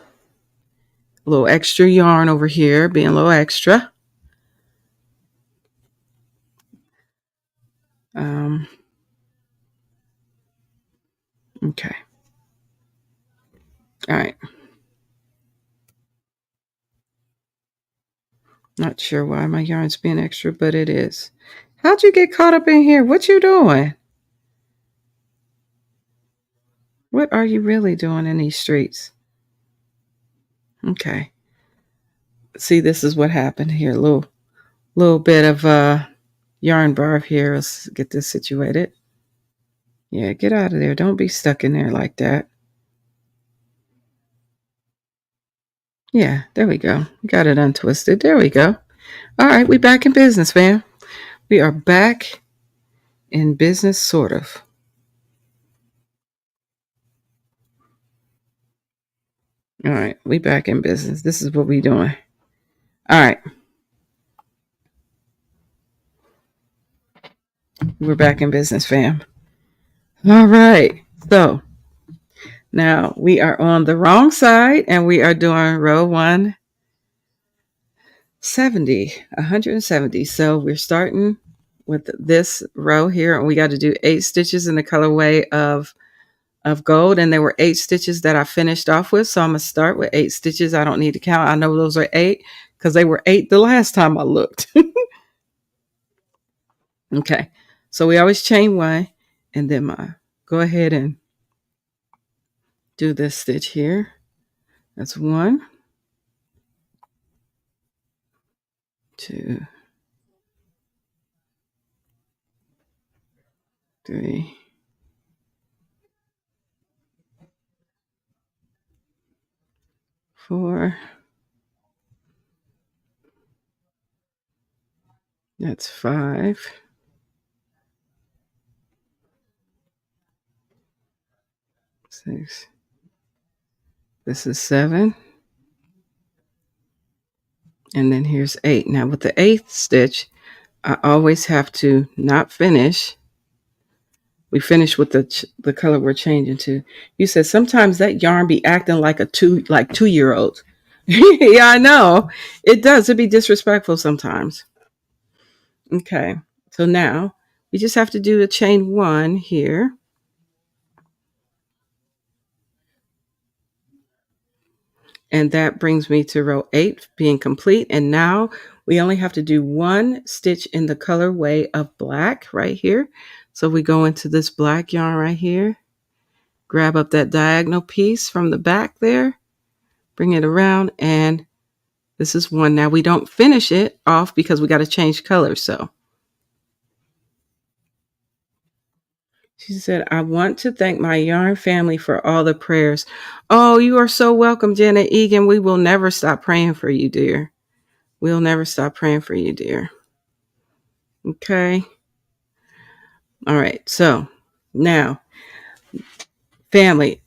A little extra yarn over here, being a little extra. Okay. All right. Not sure why my yarn's being extra, but it is. How'd you get caught up in here? What you doing? What are you really doing in these streets? Okay. See, this is what happened here. Little bit of yarn barb here. Let's get this situated. Yeah, get out of there. Don't be stuck in there like that. Yeah, there we go. Got it untwisted. There we go. All right, we back in business, fam. We are back in business, sort of. All right, we back in business. This is what we doing. All right. We're back in business, fam. All right. So now we are on the wrong side and we are doing row 170. So we're starting with this row here, and we got to do 8 stitches in the colorway of gold, and there were 8 stitches that I finished off with. So I'm going to start with 8 stitches. I don't need to count. I know those are 8 because they were 8 the last time I looked. Okay. So we always chain 1 and then go ahead and do this stitch here. That's 1, 2, 3, 4. That's 5. 6. This is 7. And then here's 8. Now with the 8th stitch, I always have to not finish. We finish with the color we're changing to. You said sometimes that yarn be acting like 2-year-old. Yeah, I know. It does. It'd be disrespectful sometimes. Okay. So now we just have to do a chain 1 here. And that brings me to row 8 being complete. And now we only have to do 1 stitch in the colorway of black right here. So we go into this black yarn right here, grab up that diagonal piece from the back there, bring it around, and this is 1. Now we don't finish it off because we got to change colors. So she said, I want to thank my yarn family for all the prayers. Oh, you are so welcome, Janet Egan. We will never stop praying for you, dear. We'll never stop praying for you, dear. Okay. All right. So now, family.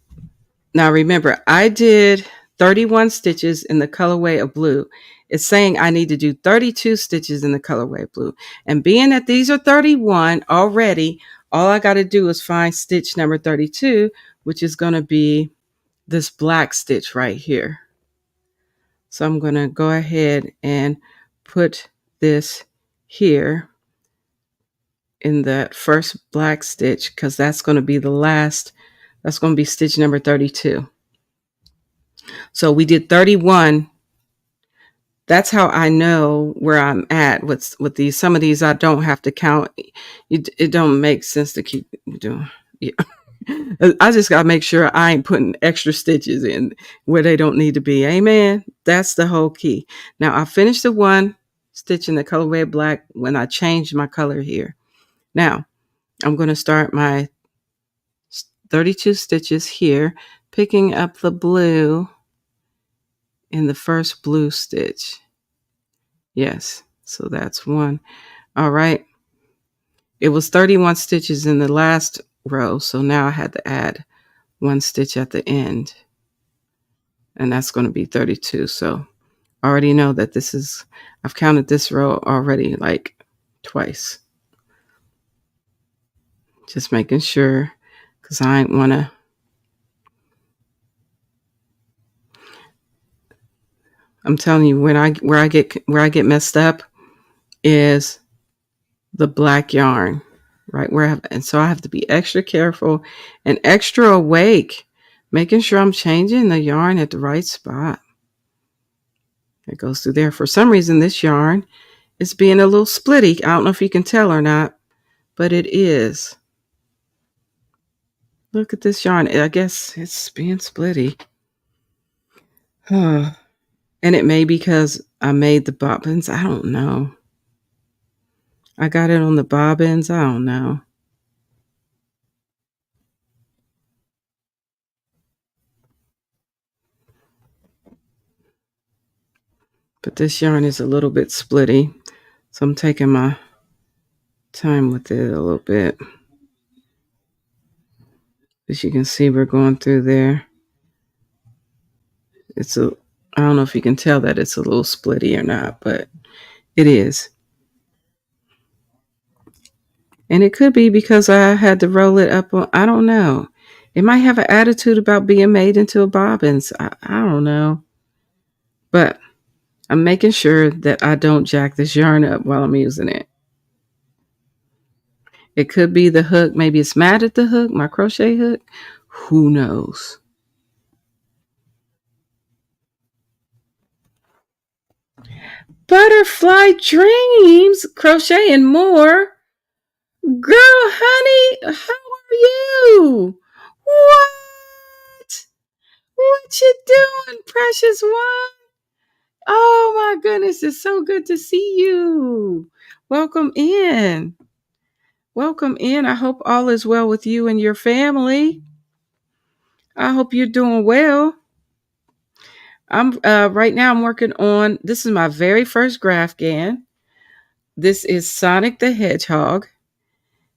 Now remember, I did 31 stitches in the colorway of blue. It's saying I need to do 32 stitches in the colorway of blue. And being that these are 31 already, all I got to do is find stitch number 32, which is going to be this black stitch right here. So I'm going to go ahead and put this here in the first black stitch because that's going to be the last. That's going to be stitch number 32. So we did 31. that's how I know where I'm at with these. Some of these I don't have to count. It don't make sense to keep doing. Yeah. I just gotta make sure I ain't putting extra stitches in where they don't need to be. Amen. That's the whole key. Now I finished the one stitch in the colorway black when I changed my color here. Now I'm going to start my 32 stitches here, picking up the blue in the first blue stitch. Yes, so that's one. All right. It was 31 stitches in the last row, so now I had to add one stitch at the end, and that's going to be 32. So I already know that this is, I've counted this row already like twice. Just making sure, because I ain't want to. I'm telling you, where I get messed up is the black yarn, right? And so I have to be extra careful and extra awake, making sure I'm changing the yarn at the right spot. It goes through there. For some reason, this yarn is being a little splitty. I don't know if you can tell or not, but it is. Look at this yarn. I guess it's being splitty. And it may be because I made the bobbins. I don't know. I got it on the bobbins. I don't know. But this yarn is a little bit splitty. So I'm taking my time with it a little bit. As you can see, we're going through there. I don't know if you can tell that it's a little splitty or not, but it is. And it could be because I had to roll it up on, I don't know. It might have an attitude about being made into a bobbins. I don't know. But I'm making sure that I don't jack this yarn up while I'm using it. It could be the hook. Maybe it's mad at the hook, my crochet hook. Who knows? Butterfly Dreams, Crochet and More. Girl, honey, how are you? What? What you doing, precious one? Oh my goodness, it's so good to see you. Welcome in. Welcome in. I hope all is well with you and your family. I hope you're doing well. I'm right now I'm working on, this is my very first Graphgan. This is Sonic the Hedgehog,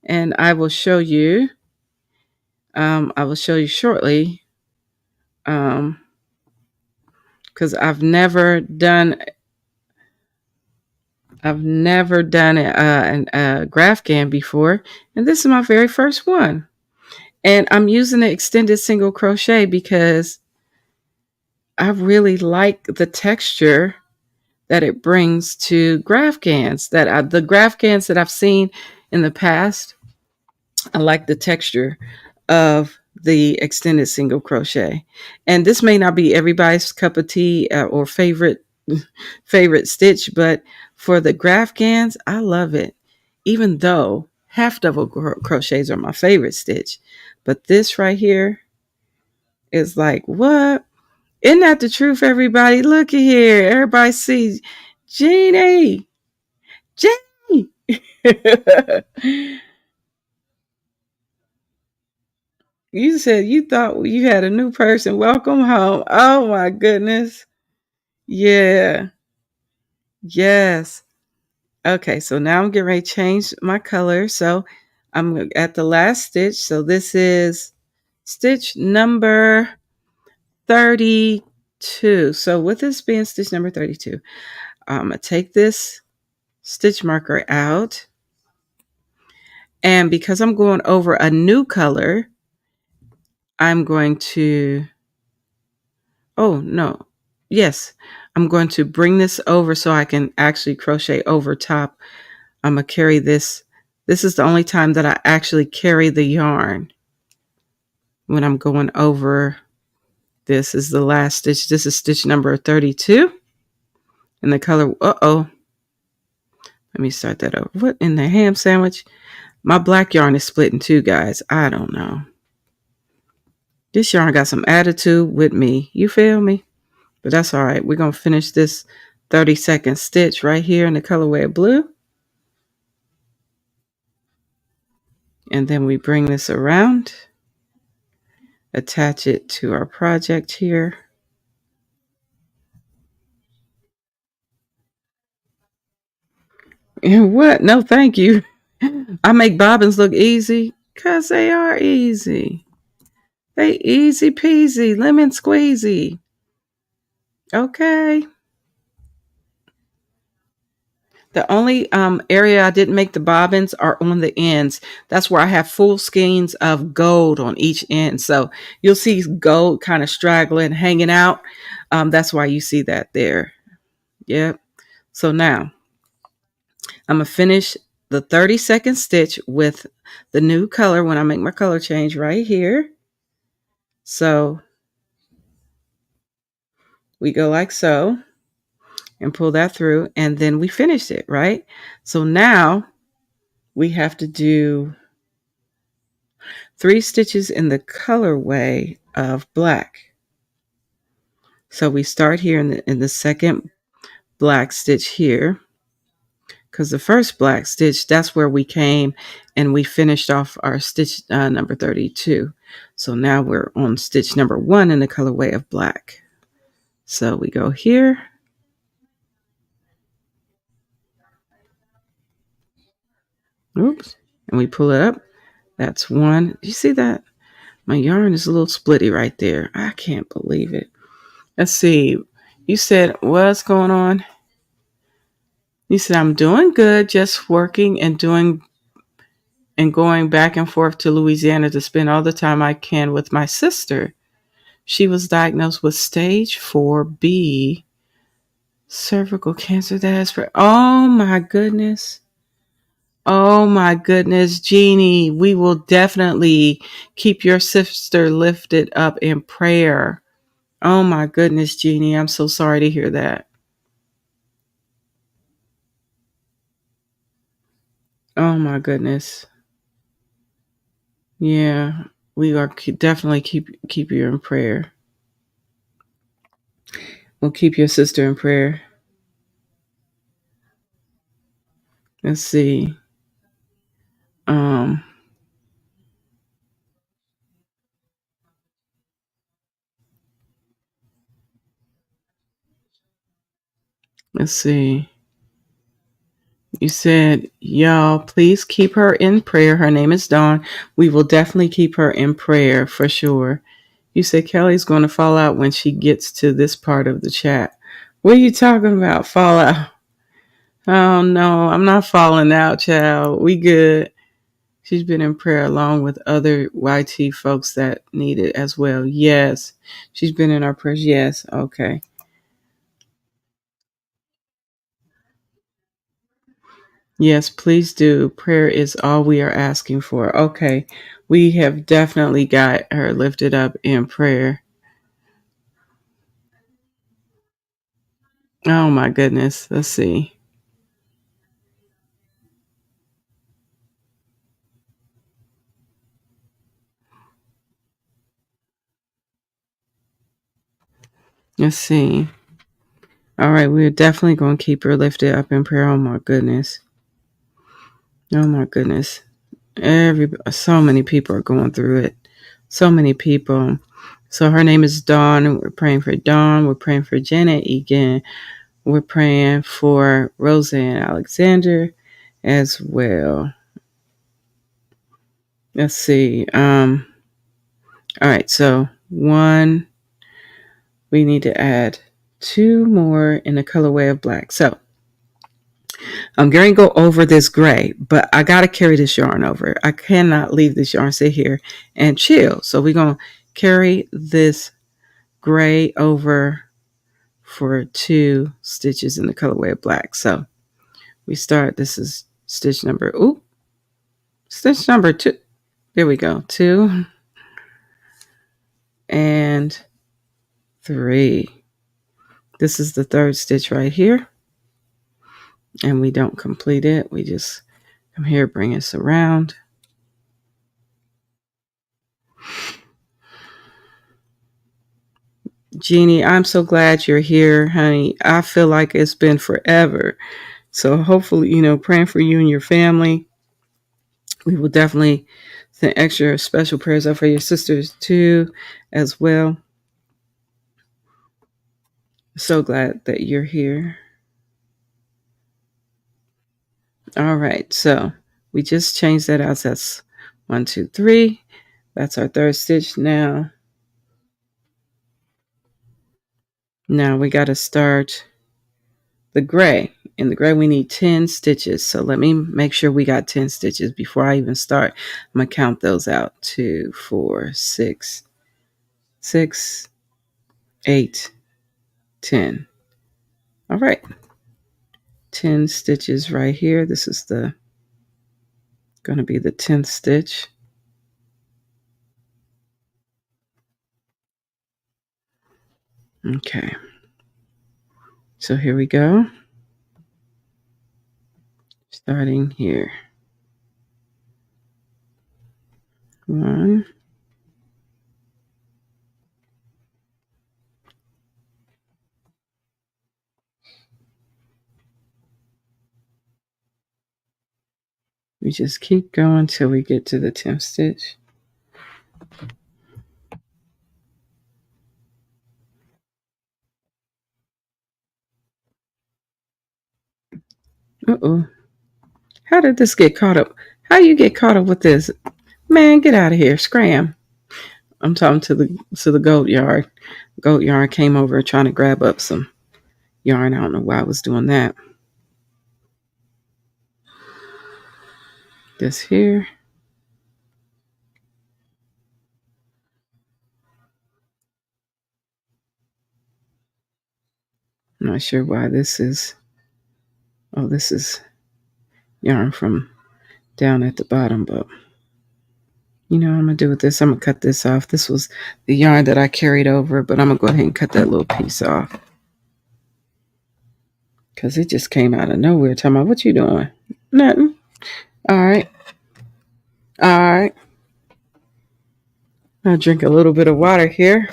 and I will show you. I will show you shortly, because I've never done a Graphgan before, and this is my very first one. And I'm using the extended single crochet because I really like the texture that it brings to Graphgans. The Graphgans that I've seen in the past, I like the texture of the extended single crochet. And this may not be everybody's cup of tea or favorite stitch, but for the Graphgans, I love it. Even though half double crochets are my favorite stitch, but this right here is like, what? Isn't that the truth, everybody? Look at here. Everybody sees Jeannie. Jeannie. You said you thought you had a new person. Welcome home. Oh my goodness. Yeah. Yes. Okay, so now I'm getting ready to change my color. So I'm at the last stitch. So this is stitch number 32. So with this being stitch number 32, I'm going to take this stitch marker out. And because I'm going over a new color, I'm going to, oh no, yes, I'm going to bring this over so I can actually crochet over top. I'm going to carry this. This is the only time that I actually carry the yarn when I'm going over. This is the last stitch. This is stitch number 32. in the color. Uh-oh. Let me start that over. What in the ham sandwich? My black yarn is splitting too, guys. I don't know. This yarn got some attitude with me. You feel me? But that's all right. We're going to finish this 30-second stitch right here in the colorway of blue. And then we bring this around, attach it to our project here. And what? No, thank you. I make bobbins look easy because they are easy. They easy peasy, lemon squeezy. Okay. The only area I didn't make the bobbins are on the ends. That's where I have full skeins of gold on each end. So you'll see gold kind of straggling, hanging out. That's why you see that there. Yep. So now I'm going to finish the 30-second stitch with the new color when I make my color change right here. So we go like so and pull that through, and then we finish it, right? So now we have to do 3 stitches in the colorway of black. So we start here in the second black stitch here, because the first black stitch, that's where we came and we finished off our stitch number 32. So now we're on stitch number 1 in the colorway of black. So we go here. Oops. And we pull it up. That's 1. You see that? My yarn is a little splitty right there. I can't believe it. Let's see. You said, what's going on? You said, I'm doing good, just working and doing and going back and forth to Louisiana to spend all the time I can with my sister. She was diagnosed with stage 4B cervical cancer. Oh my goodness. Oh my goodness, Jeannie. We will definitely keep your sister lifted up in prayer. Oh my goodness, Jeannie. I'm so sorry to hear that. Oh my goodness. Yeah, we are definitely keep you in prayer. We'll keep your sister in prayer. Let's see. Um, let's see. You said, y'all, please keep her in prayer. Her name is Dawn. We will definitely keep her in prayer for sure. You said Kelly's going to fall out when she gets to this part of the chat. What are you talking about? Fall out? Oh no, I'm not falling out, child. We good. She's been in prayer along with other YT folks that need it as well. Yes. She's been in our prayers. Yes. Okay. Yes, please do. Prayer is all we are asking for. Okay. We have definitely got her lifted up in prayer. Oh my goodness. Let's see. Let's see. All right. We're definitely going to keep her lifted up in prayer. Oh my goodness. Oh my goodness. So many people are going through it. So many people. So her name is Dawn. We're praying for Dawn. We're praying for Janet Egan. We're praying for Roseanne Alexander as well. Let's see. All right. So 1, we need to add 2 more in the colorway of black. So I'm going to go over this gray, but I got to carry this yarn over. I cannot leave this yarn sit here and chill. So we're going to carry this gray over for 2 stitches in the colorway of black. So we start, this is stitch number 2. There we go. 2 and 3. This is the 3rd stitch right here. and we don't complete it. We just come here, bring us around. Jeannie, I'm so glad you're here, honey. I feel like it's been forever. So hopefully, praying for you and your family. We will definitely send extra special prayers up for your sisters too, as well. So glad that you're here. All right, so we just changed that out. So that's 1, 2, 3. That's our third stitch now. Now we got to start the gray. In the gray, we need 10 stitches. So let me make sure we got 10 stitches before I even start. I'm going to count those out. 2, 4, 6, 6, 8, 10. All right. 10 stitches right here. This is going to be the 10th stitch. Okay. So here we go. Starting here. 1. We just keep going till we get to the 10th stitch. Uh-oh. How did this get caught up? How you get caught up with this? Man, get out of here. Scram. I'm talking to the goat yard. Goat yard came over trying to grab up some yarn. I don't know why I was doing that. This here. I'm not sure why this is. Oh, this is yarn from down at the bottom, but you know what I'm going to do with this? I'm going to cut this off. This was the yarn that I carried over, but I'm going to go ahead and cut that little piece off. Because it just came out of nowhere. Talking about, what you doing? Nothing. All right. All right. I'll drink a little bit of water here.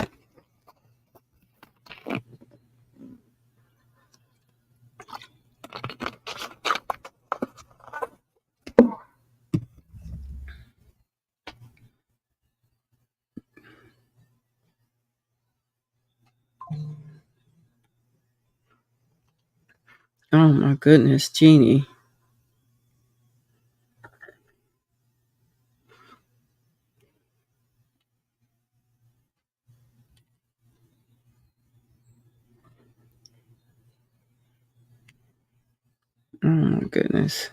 Oh my goodness, Jeannie. Oh my goodness.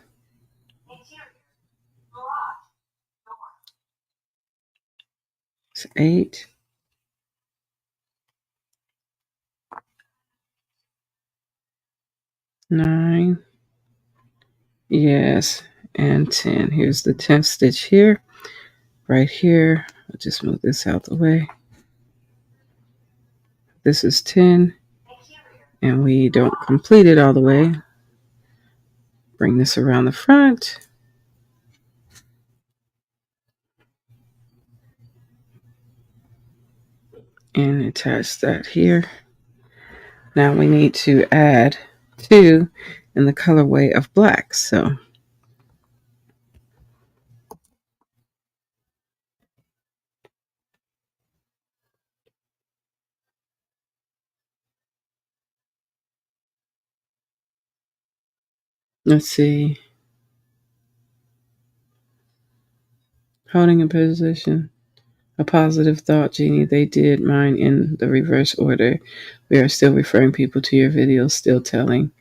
It's 8. 9. Yes. And 10. Here's the 10th stitch here. Right here. I'll just move this out the way. This is 10. And we don't complete it all the way. Bring this around the front. And attach that here. Now we need to add 2 in the colorway of black. So let's see. Holding a position. A positive thought, Jeannie. They did mine in the reverse order. We are still referring people to your videos, still telling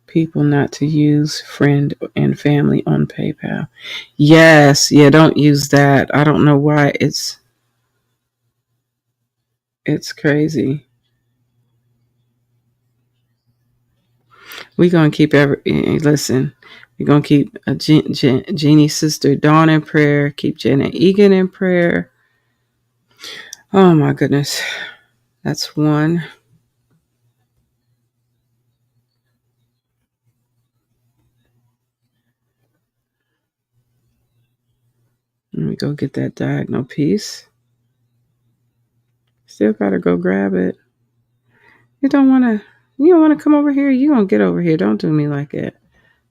people not to use friend and family on PayPal. Yes, yeah, don't use that. I don't know why it's crazy. We're gonna keep listen. We're gonna keep Jeannie's sister Dawn in prayer. Keep Janet Egan in prayer. Oh my goodness, that's 1. Let me go get that diagonal piece. Still gotta go grab it. You don't wanna come over here? You gonna get over here. Don't do me like that.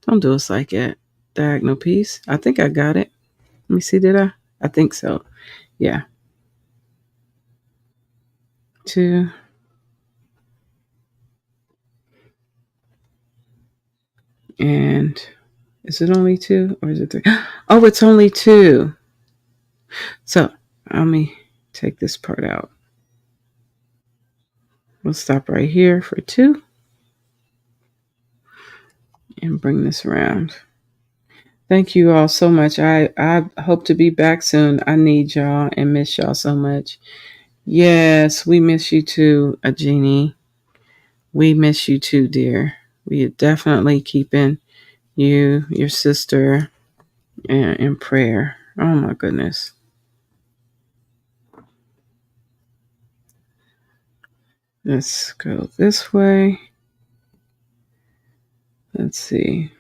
Don't do us like that. Diagonal piece. I think I got it. Let me see, did I? I think so. Yeah. 2. And is it only 2 or is it 3? Oh, it's only 2. So let me take this part out. We'll stop right here for 2 and bring this around. Thank you all so much. I hope to be back soon. I need y'all and miss y'all so much. Yes, we miss you too, Jeannie. We miss you too, dear. We are definitely keeping you, your sister, in prayer. Oh my goodness. Let's go this way. Let's see.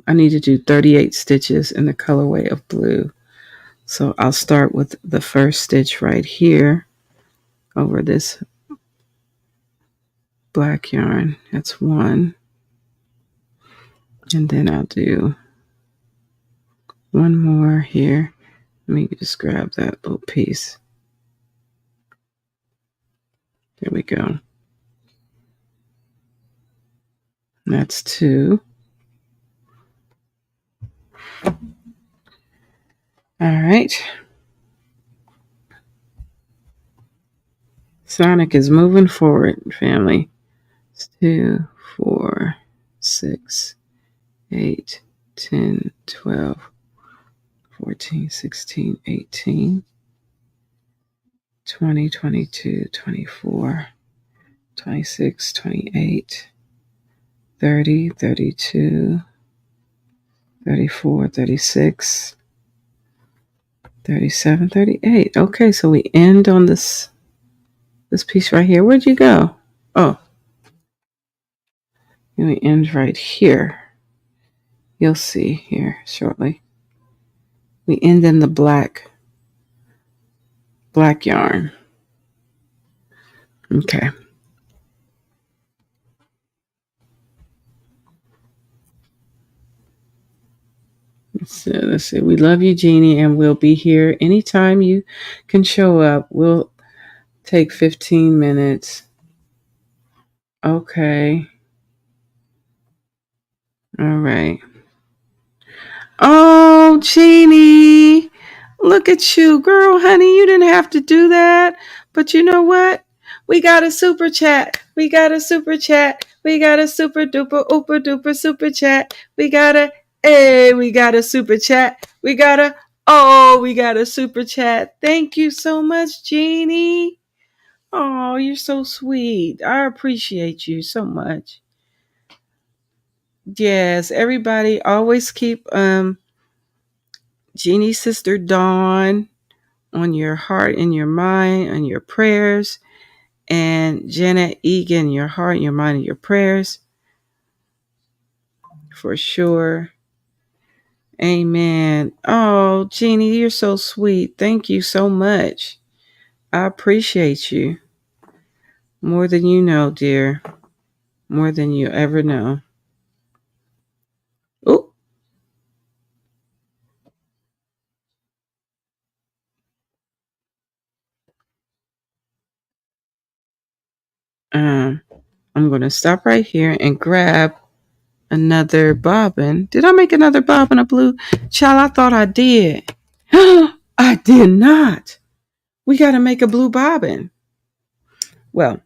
I need to do 38 stitches in the colorway of blue. So I'll start with the first stitch right here over this black yarn. That's 1. And then I'll do 1 more here. Let me just grab that little piece. There we go. That's 2. All right. Sonic is moving forward, family. 2, 4, 6, 8, 10, 12, 14, 16, 18, 20, 22, 24, 26, 28, 30, 32, 34, 36, 37, 38. Okay, so we end on this piece right here. Where'd you go? Oh, and we end right here. You'll see here shortly. We end in the black yarn. Okay. Let's see. We love you, Jeannie, and we'll be here anytime you can show up. We'll take 15 minutes. Okay. All right. Oh, Jeannie, look at you, girl, honey. You didn't have to do that. But you know what? We got a super chat. We got a super chat. We got a super duper, ooper duper super chat. We got a super chat. We got a super chat. Thank you so much, Jeannie. Oh, you're so sweet. I appreciate you so much. Yes, everybody always keep Jeannie's sister Dawn on your heart and your mind and your prayers, and Janet Egan, your heart, your mind, and your prayers for sure. Amen. Oh, Jeannie, you're so sweet. Thank you so much. I appreciate you more than you know, dear. More than you ever know. Oh. I'm going to stop right here and grab another bobbin. Did I make another bobbin of blue? Child, I thought I did. I did not. We got to make a blue bobbin. Well,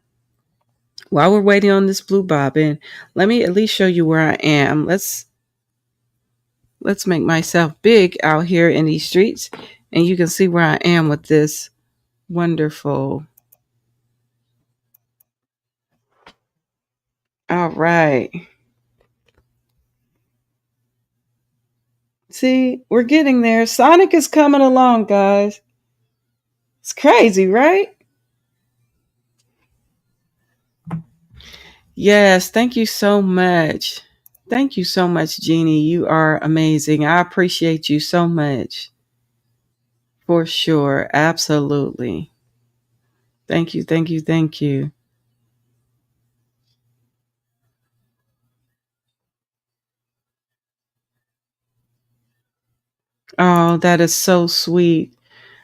while we're waiting on this blue bobbin, let me at least show you where I am. Let's make myself big out here in these streets, and you can see where I am with this wonderful. All right. See, we're getting there. Sonic is coming along, guys. It's crazy, right? Yes, thank you so much. Thank you so much, Jeannie. You are amazing. I appreciate you so much. For sure. Absolutely. Thank you. Thank you. Thank you. Oh, that is so sweet.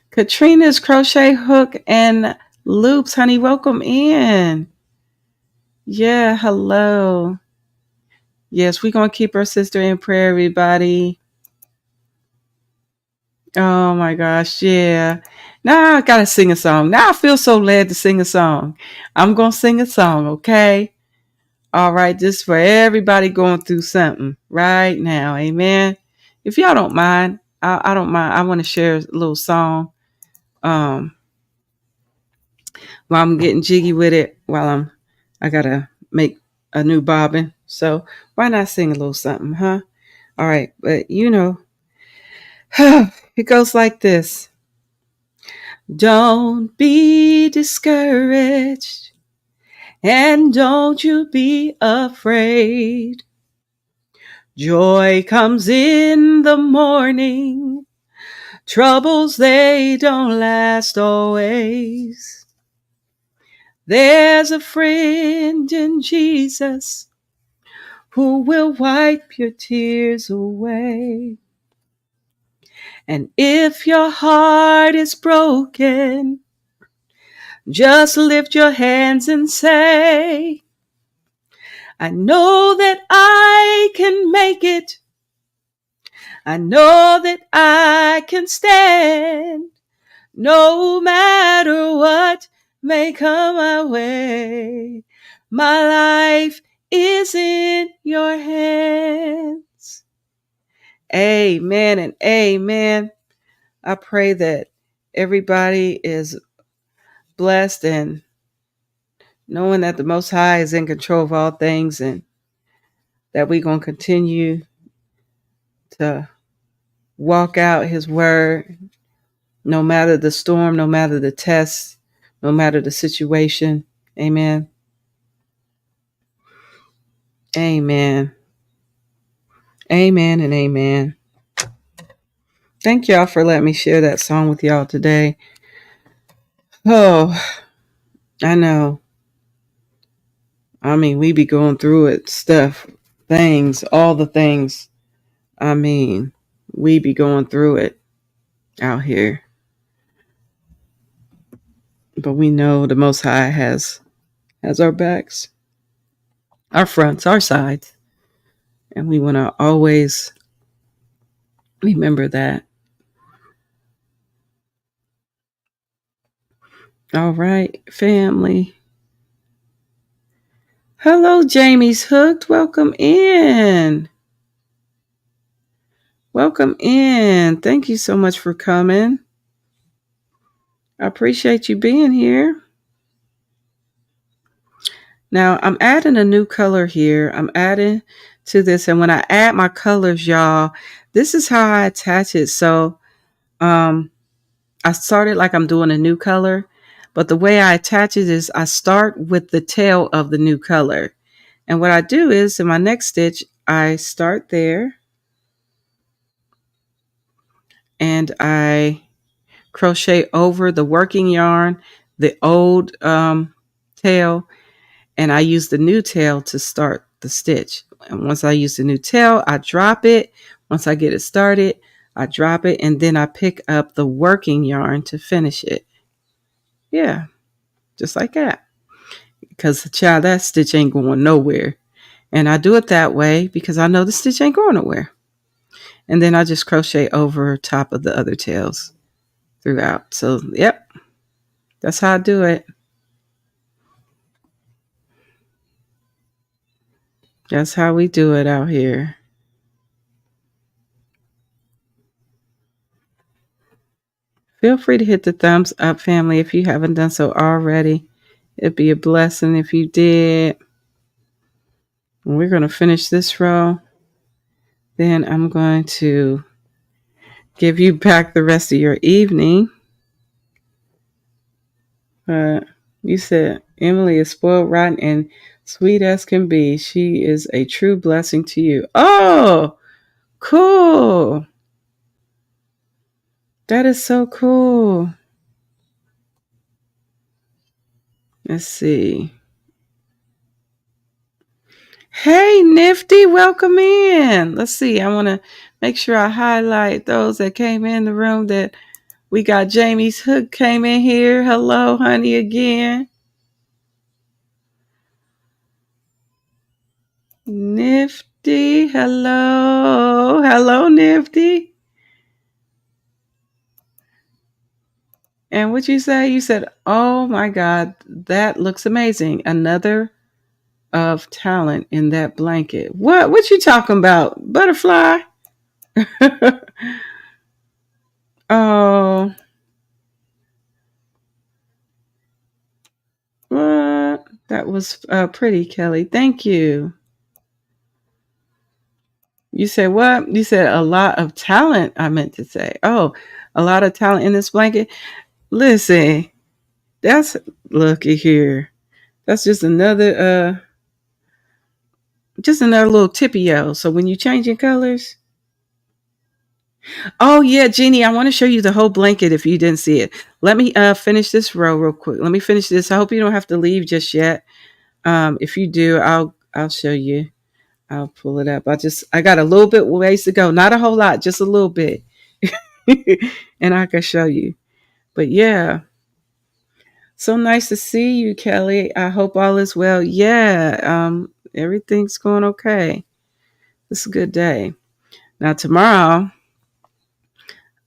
Katrina's crochet hook and loops, honey. Welcome in. Yeah, hello. Yes, we're gonna keep our sister in prayer, everybody. Oh my gosh, yeah. Now I gotta sing a song. Now I feel so led to sing a song. I'm gonna sing a song, okay? All right, just for everybody going through something right now, amen. If y'all don't mind, I don't mind. I want to share a little song. Um, while I'm getting jiggy with it, I gotta make a new bobbin. So why not sing a little something, huh? All right, but it goes like this. Don't be discouraged and don't you be afraid. Joy comes in the morning. Troubles, they don't last always. There's a friend in Jesus who will wipe your tears away. And if your heart is broken, just lift your hands and say, I know that I can make it. I know that I can stand. No matter what may come my way, my life is in your hands. Amen and amen. I pray that everybody is blessed and knowing that the Most High is in control of all things and that we're going to continue to walk out His word no matter the storm, no matter the test, no matter the situation. Amen. Amen. Amen and amen. Thank y'all for letting me share that song with y'all today. Oh, I know. I mean, we be going through it, stuff, things, all the things. I mean, we be going through it out here. But we know the Most High has our backs, our fronts, our sides. And we want to always remember that. All right, family. Hello, Jamie's Hooked. Welcome in. Welcome in. Thank you so much for coming. I appreciate you being here. Now, I'm adding a new color here. I'm adding to this. And when I add my colors, y'all, this is how I attach it. So I started like I'm doing a new color. But the way I attach it is I start with the tail of the new color. And what I do is in my next stitch, I start there. And I crochet over the working yarn, the old tail, and I use the new tail to start the stitch. And once I use the new tail, I drop it. Once I get it started, I drop it, and then I pick up the working yarn to finish it. Yeah, just like that. Because, child, that stitch ain't going nowhere. And I do it that way because I know the stitch ain't going nowhere. And then I just crochet over top of the other tails throughout. So, yep, that's how I do it. That's how we do it out here. Feel free to hit the thumbs up, family, if you haven't done so already. It'd be a blessing if you did. We're going to finish this row. Then I'm going to give you back the rest of your evening. You said Emily is spoiled, rotten, and sweet as can be. She is a true blessing to you. Oh, cool. That is so cool. Let's see. Hey, Nifty, welcome in. Let's see. I want to make sure I highlight those that came in the room. That we got Jamie's Hook came in here. Hello, honey, again. Nifty, hello. Hello, Nifty. And what you say? You said, oh my God, that looks amazing. Another of talent in that blanket. What you talking about? Butterfly? Oh, what? That was pretty, Kelly. Thank you. You said what? You said a lot of talent, I meant to say. Oh, a lot of talent in this blanket. Listen, that's looky here. That's just another little tippy-o. So when you changing colors, oh yeah, Jeannie, I want to show you the whole blanket if you didn't see it. Let me finish this row real quick. Let me finish this. I hope you don't have to leave just yet. If you do, I'll show you. I'll pull it up. I got a little bit ways to go. Not a whole lot, just a little bit. And I can show you. But yeah, so nice to see you, Kelly. I hope all is well. Yeah, everything's going okay. It's a good day. Now tomorrow,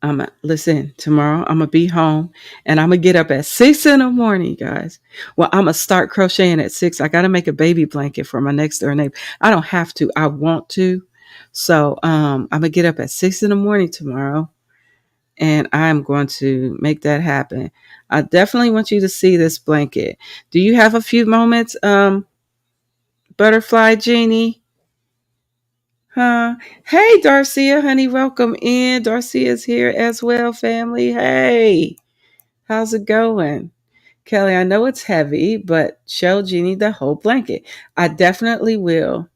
tomorrow I'm gonna be home and I'm gonna get up at 6 in the morning, guys. Well, I'm gonna start crocheting at 6. I gotta make a baby blanket for my next door neighbor. I don't have to, I want to. So I'm gonna get up at 6 in the morning tomorrow and I'm going to make that happen. I definitely want you to see this blanket. Do you have a few moments, Butterfly Genie? Huh? Hey, Darcia, honey, welcome in. Darcia's here as well, family. Hey, how's it going? Kelly, I know it's heavy, but show Jeannie the whole blanket. I definitely will.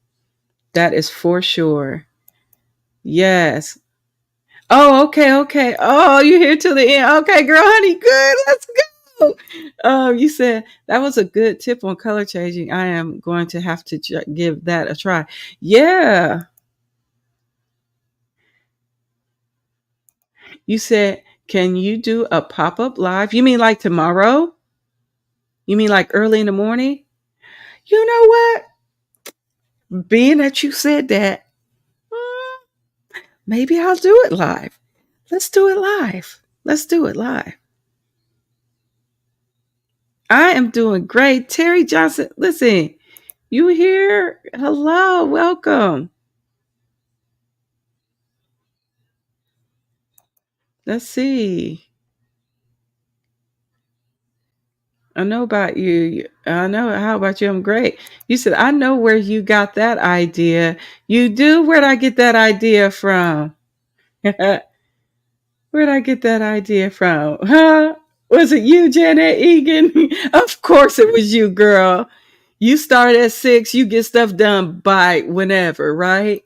That is for sure. Yes. Oh, okay, okay. Oh, you're here till the end. Okay, girl, honey, good. Let's go. You said that was a good tip on color changing. I am going to have to give that a try. Yeah. You said, can you do a pop up live? You mean like tomorrow? You mean like early in the morning? You know what? Being that you said that, maybe I'll do it live. Let's do it live. Let's do it live. I am doing great. Terry Johnson, listen, you here? Hello, welcome. Let's see. I know about you. I know. How about you? I'm great. You said, I know where you got that idea. You do? Where'd I get that idea from? Where'd I get that idea from? Huh? Was it you, Janet Egan? Of course it was you, girl. You start at 6, you get stuff done by whenever, right?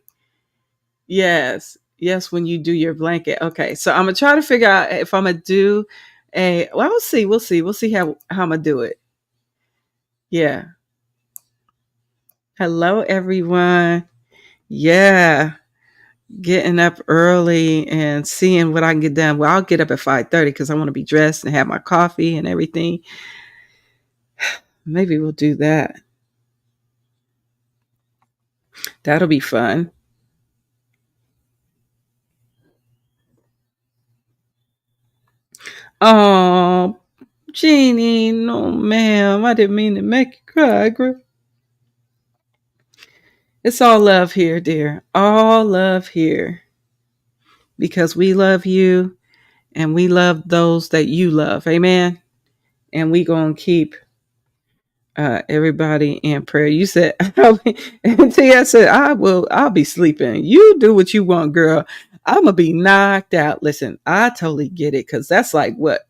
Yes. Yes, when you do your blanket. Okay. So I'm gonna try to figure out if I'm gonna do we'll see. We'll see. We'll see how I'm gonna do it. Yeah. Hello everyone. Yeah. Getting up early and seeing what I can get done. Well, I'll get up at 5:30 because I want to be dressed and have my coffee and everything. Maybe we'll do that. That'll be fun. Oh, Jeannie, no, ma'am. I didn't mean to make you cry, girl. It's all love here, dear. All love here. Because we love you and we love those that you love. Amen. And we going to keep everybody in prayer. You said, Tia said, I'll be sleeping. You do what you want, girl. I'm going to be knocked out. Listen, I totally get it because that's like what?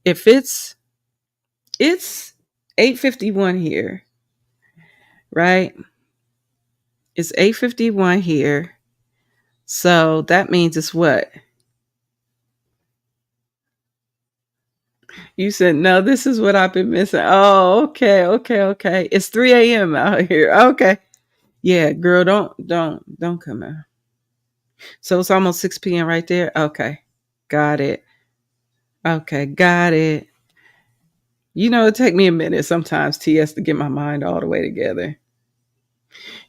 If it's 8:51 here, right? It's 8:51 here. So that means it's what? You said, no, this is what I've been missing. Oh, okay, okay, okay. It's 3 a.m. out here. Okay. Yeah, girl, don't come out. So it's almost 6 p.m. right there. Okay. Got it. Okay, got it. You know, it take me a minute sometimes, TS, to get my mind all the way together.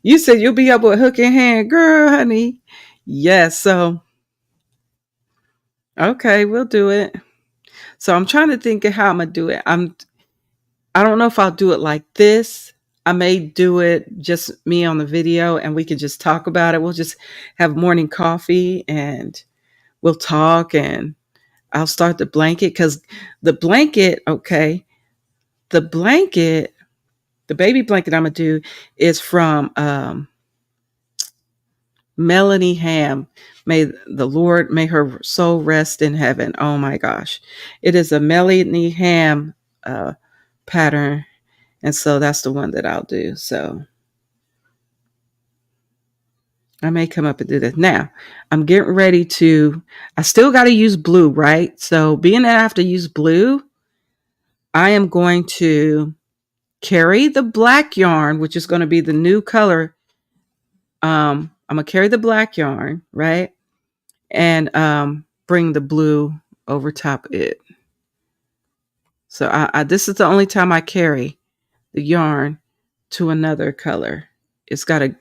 You said you'll be up with hook in hand, girl, honey. Yes, so okay, we'll do it. So I'm trying to think of how I'm gonna do it. I don't know if I'll do it like this. I may do it just me on the video and we can just talk about it. We'll just have morning coffee and we'll talk and I'll start the blanket because the blanket, okay, the blanket, the baby blanket I'm gonna do is from Melanie Ham. May the Lord, may her soul rest in heaven. Oh my gosh. It is a Melanie Ham pattern. And so that's the one that I'll do. So I may come up and do this. Now, I'm getting ready to, I still got to use blue, right? So being that I have to use blue, I am going to carry the black yarn, which is going to be the new color. I'm going to carry the black yarn, right? And bring the blue over top of it. So this is the only time I carry the yarn to another color. It's got to,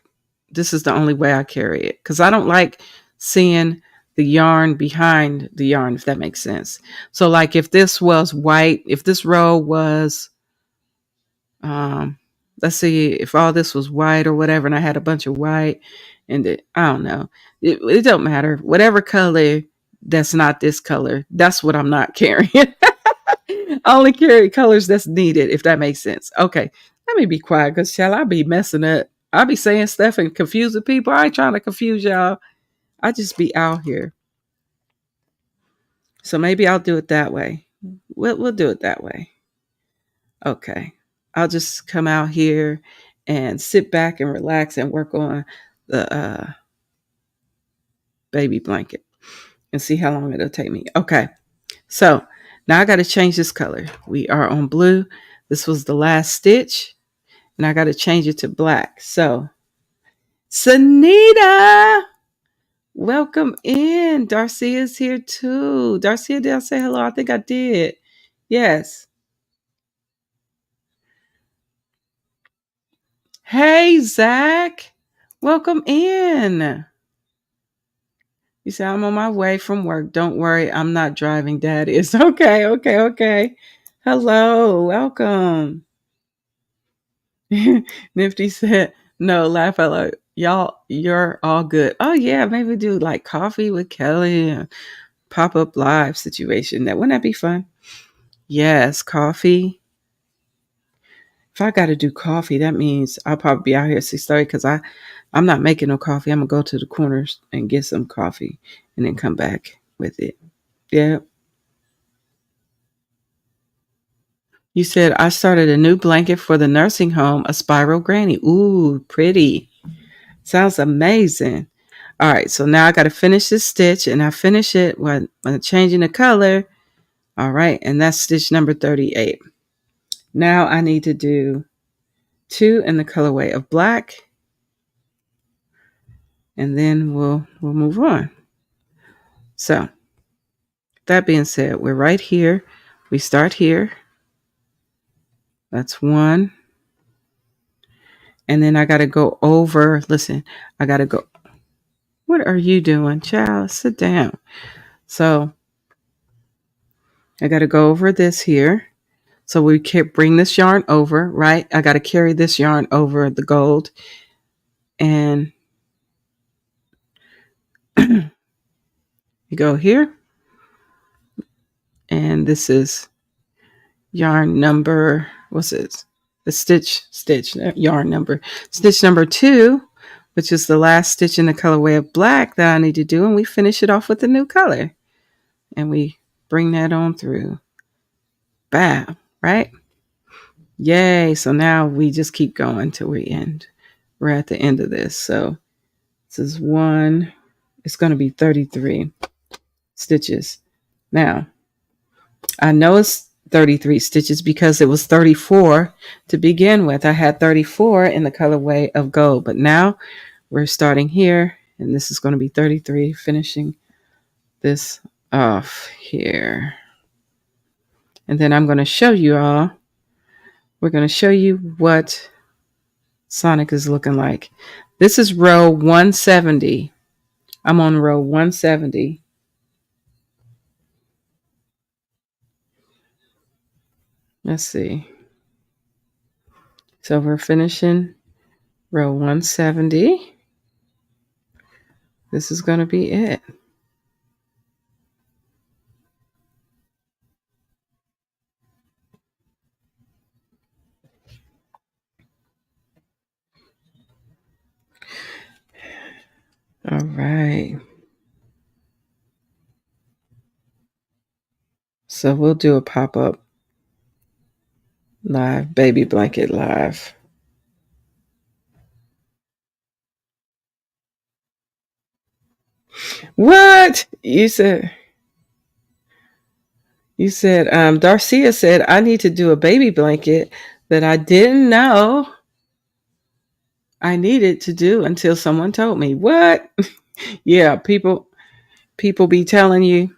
this is the only way I carry it because I don't like seeing the yarn behind the yarn, if that makes sense. So like if this was white, if this row was, let's see, if all this was white or whatever, and I had a bunch of white and I don't know, it don't matter. Whatever color that's not this color, that's what I'm not carrying. I only carry colors that's needed, if that makes sense. Okay, let me be quiet because shall I be messing up? I'll be saying stuff and confusing people. I ain't trying to confuse y'all. I just be out here. So maybe I'll do it that way. We'll do it that way. Okay. I'll just come out here and sit back and relax and work on the baby blanket and see how long it'll take me. Okay. So now I got to change this color. We are on blue. This was the last stitch and I got to change it to black. So Sanita, welcome in. Darcy is here too. Darcy, did I say hello? I think I did. Yes. Hey, Zach. Welcome in. You say, I'm on my way from work. Don't worry, I'm not driving. Dad is. Okay, okay, okay. Hello, welcome. Nifty said, no, laugh out loud. Y'all, you're all good. Oh, yeah, maybe do like coffee with Kelly and pop up live situation. Wouldn't that be fun? Yes, coffee. If I got to do coffee, that means I'll probably be out here at 6:30 because I'm not making no coffee. I'm going to go to the corners and get some coffee and then come back with it. Yeah. You said I started a new blanket for the nursing home, a spiral granny. Ooh, pretty. Sounds amazing. All right, so now I got to finish this stitch and I finish it when changing the color. All right, and that's stitch number 38. Now I need to do 2 in the colorway of black and then we'll move on. So that being said, we're right here. We start here. That's 1. And then I got to go over. Listen, I got to go. What are you doing, child? Sit down. So I got to go over this here. So we can bring this yarn over, right? I got to carry this yarn over the gold. And you go here. And this is yarn number, what's this? The stitch, yarn number. Stitch number 2, which is the last stitch in the colorway of black that I need to do. And we finish it off with a new color. And we bring that on through. Bam, right? Yay. So now we just keep going till we end. We're at the end of this. So this is 1. It's going to be 33 stitches. Now, I know it's 33 stitches because it was 34 to begin with. I had 34 in the colorway of gold, but now we're starting here, and this is going to be 33, finishing this off here. And then I'm going to show you all, we're going to show you what Sonic is looking like. This is row 170. I'm on row 170. Let's see. So we're finishing row 170. This is going to be it. All right. So we'll do a pop-up live, baby blanket live. What? You said, Darcia said, I need to do a baby blanket that I didn't know I needed to do until someone told me. What? Yeah, people be telling you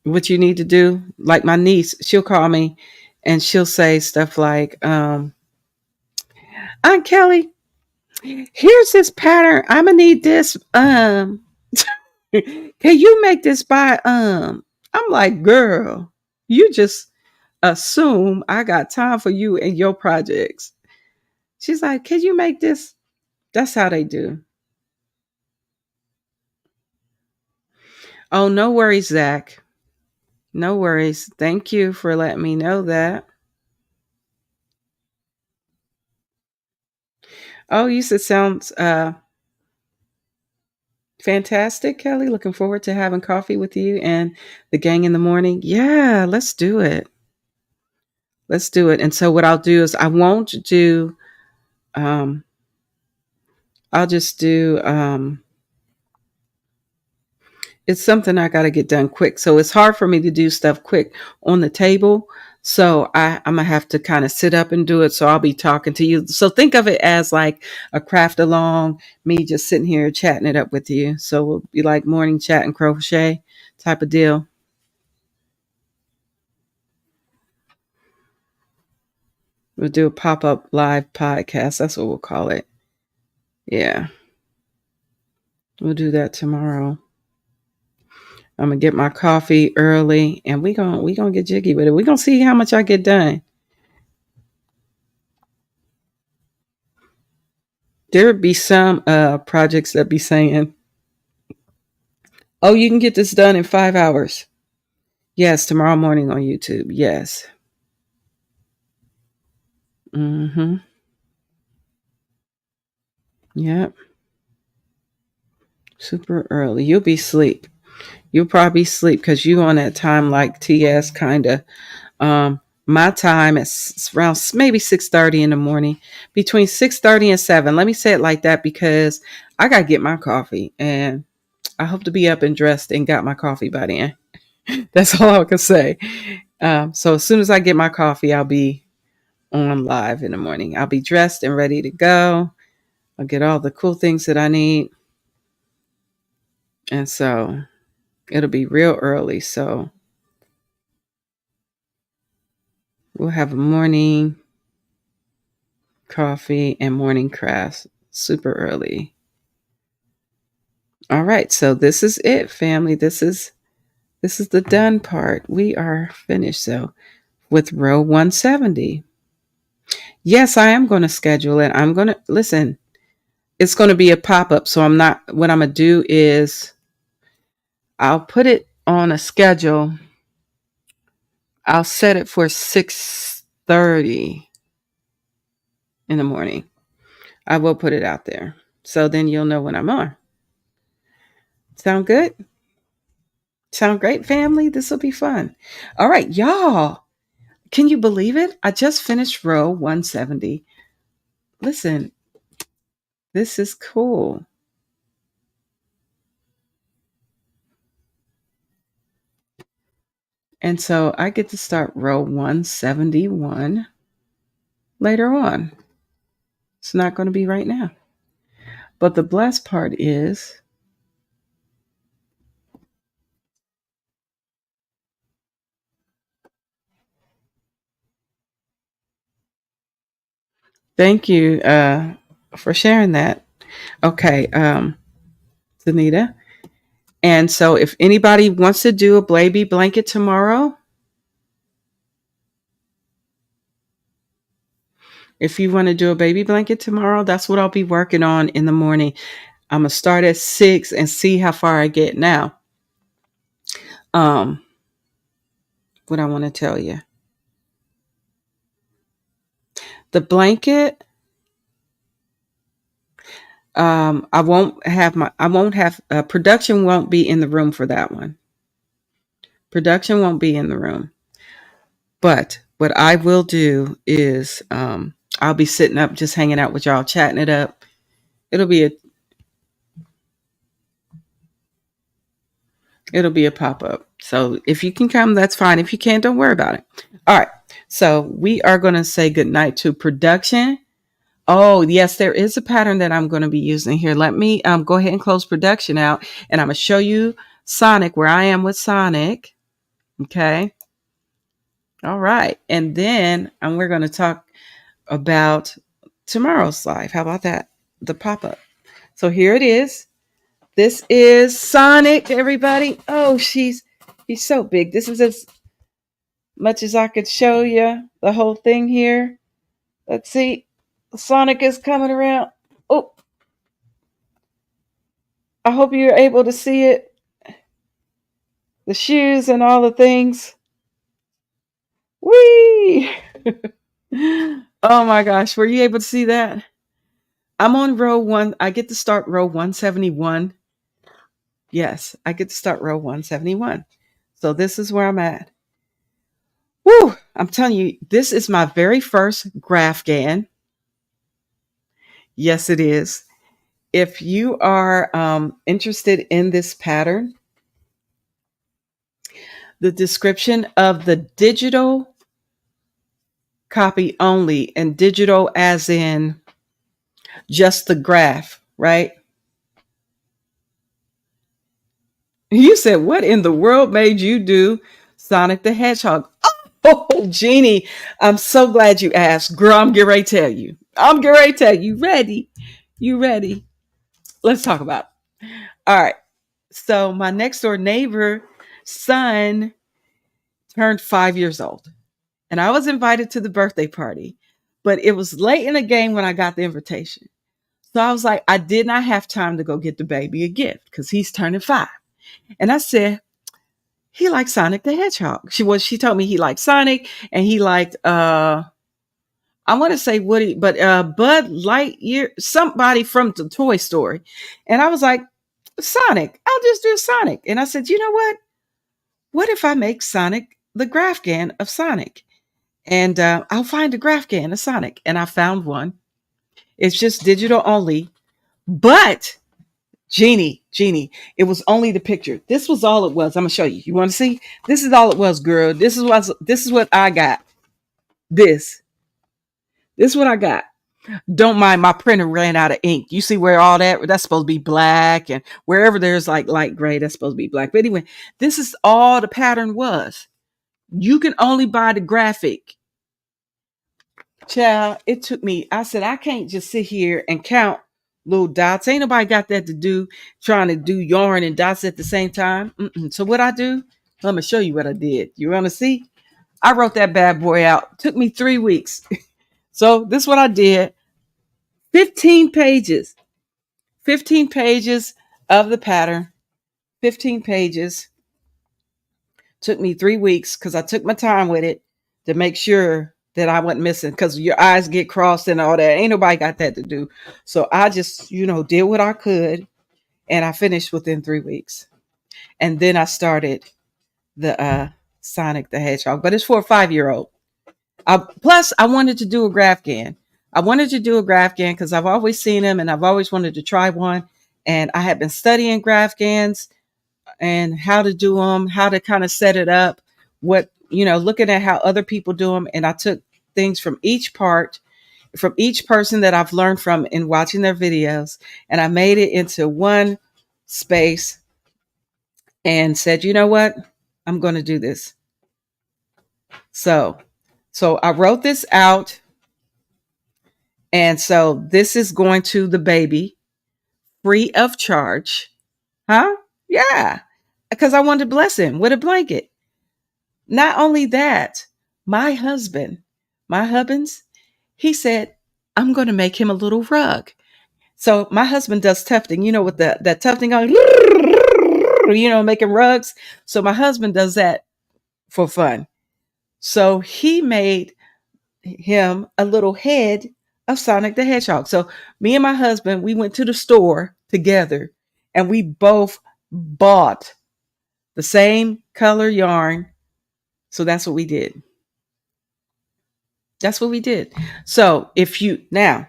what you need to do. Like my niece, she'll call me and she'll say stuff like, Aunt Kelli, here's this pattern. I'm gonna need this. Can you make this by I'm like, girl, you just assume I got time for you and your projects. She's like, can you make this? That's how they do. Oh, no worries, Zach. No worries. Thank you for letting me know that. Oh, you said sounds fantastic, Kelli. Looking forward to having coffee with you and the gang in the morning. Yeah, let's do it. Let's do it. And so what I'll do is I won't do I'll just do it's something I got to get done quick. So it's hard for me to do stuff quick on the table. So I'm going to have to kind of sit up and do it. So I'll be talking to you. So think of it as like a craft along, me just sitting here chatting it up with you. So we'll be like morning chat and crochet type of deal. We'll do a pop-up live podcast. That's what we'll call it. Yeah. We'll do that tomorrow. I'm gonna get my coffee early and we gonna get jiggy with it. We're gonna see how much I get done. There be some projects that be saying, oh, you can get this done in 5 hours. Yes, tomorrow morning on YouTube. Yes. Mm-hmm. Yep. Super early. You'll be asleep. You'll probably sleep because you on that time like TS kind of. My time is around maybe 6:30 in the morning, between 6:30 and 7. Let me say it like that because I gotta get my coffee, and I hope to be up and dressed and got my coffee by then. That's all I can say. So as soon as I get my coffee, I'll be on live in the morning. I'll be dressed and ready to go. I'll get all the cool things that I need, and so it'll be real early. So we'll have a morning coffee and morning crafts super early. All right, so this is it, family. This is the done part. We are finished. So with row 170. Yes, I am going to schedule it. I'm going to listen. It's going to be a pop-up. So I'm not, what I'm going to do is I'll put it on a schedule. I'll set it for 6:30 in the morning. I will put it out there. So then you'll know when I'm on. Sound good? Sound great, family? This will be fun. All right, y'all. Can you believe it? I just finished row 170. Listen, this is cool. And so I get to start row 171 later on. It's not going to be right now. But the blessed part is thank you for sharing that. Okay, Zanita. And so if anybody wants to do a baby blanket tomorrow, if you want to do a baby blanket tomorrow, that's what I'll be working on in the morning. I'm going to start at 6 and see how far I get now. What I want to tell you. The blanket, I won't have production won't be in the room for that one. Production won't be in the room. But what I will do is I'll be sitting up just hanging out with y'all, chatting it up. It'll be a pop-up. So if you can come, that's fine. If you can't, don't worry about it. All right. So we are going to say goodnight to production. Oh, yes, there is a pattern that I'm going to be using here. Let me go ahead and close production out, and I'm going to show you Sonic, where I am with Sonic. Okay. All right. And then we're going to talk about tomorrow's live. How about that? The pop-up. So here it is. This is Sonic, everybody. Oh, he's so big. This is as much as I could show you the whole thing here. Let's see. Sonic is coming around. Oh, I hope you're able to see it. The shoes and all the things. Whee! Oh my gosh, were you able to see that? I'm on row 1. I get to start row 171. Yes, I get to start row 171. So this is where I'm at. Woo! I'm telling you, this is my very first Graphgan. Yes, it is. If you are interested in this pattern, the description of the digital copy only, and digital as in just the graph, right? You said, what in the world made you do Sonic the Hedgehog? Oh, Jeannie, I'm so glad you asked. Girl, I'm getting ready to tell you. You ready? You ready? Let's talk about it. All right. So my next door neighbor son turned 5 years old, and I was invited to the birthday party, but it was late in the game when I got the invitation. So I was like, I did not have time to go get the baby a gift because he's turning 5. And I said, he liked Sonic the Hedgehog. She told me he liked Sonic, and he liked I want to say Woody, but Bud Lightyear, somebody from the Toy Story. And I was like, Sonic, I'll just do Sonic. And I said, you know what? What if I make Sonic the Graphgan of Sonic? And I'll find a Graphgan of Sonic. And I found one. It's just digital only. But Jeannie, it was only the picture. This was all it was. I'm gonna show you. You want to see? This is all it was, girl. This is what I got. This is what I got. Don't mind, my printer ran out of ink. You see where all that's supposed to be black, and wherever there's like light gray, that's supposed to be black. But anyway, this is all the pattern was. You can only buy the graphic. Child, it took me, I said, I can't just sit here and count little dots. Ain't nobody got that to do, trying to do yarn and dots at the same time. So what I do, let me show you what I did. You want to see? I wrote that bad boy out. It took me 3 weeks. So this is what I did. 15 pages. 15 pages of the pattern. 15 pages. Took me 3 weeks because I took my time with it to make sure that I wasn't missing, because your eyes get crossed and all that. Ain't nobody got that to do. So I just, did what I could, and I finished within 3 weeks. And then I started the Sonic the Hedgehog, but it's for a 5-year-old. Plus, I wanted to do a Graphgan. Because I've always seen them and I've always wanted to try one. And I had been studying Graphgans and how to do them, how to kind of set it up what, looking at how other people do them. And I took things from each person that I've learned from in watching their videos, and I made it into one space and said, you know what? I'm going to do this. So, I wrote this out. And so this is going to the baby free of charge. Huh? Yeah. Because I wanted to bless him with a blanket. Not only that, my husband's, he said, I'm going to make him a little rug. So my husband does tufting, with that tufting on, making rugs. So my husband does that for fun. So he made him a little head of Sonic the Hedgehog. So me and my husband, we went to the store together and we both bought the same color yarn. So that's what we did. That's what we did. So now,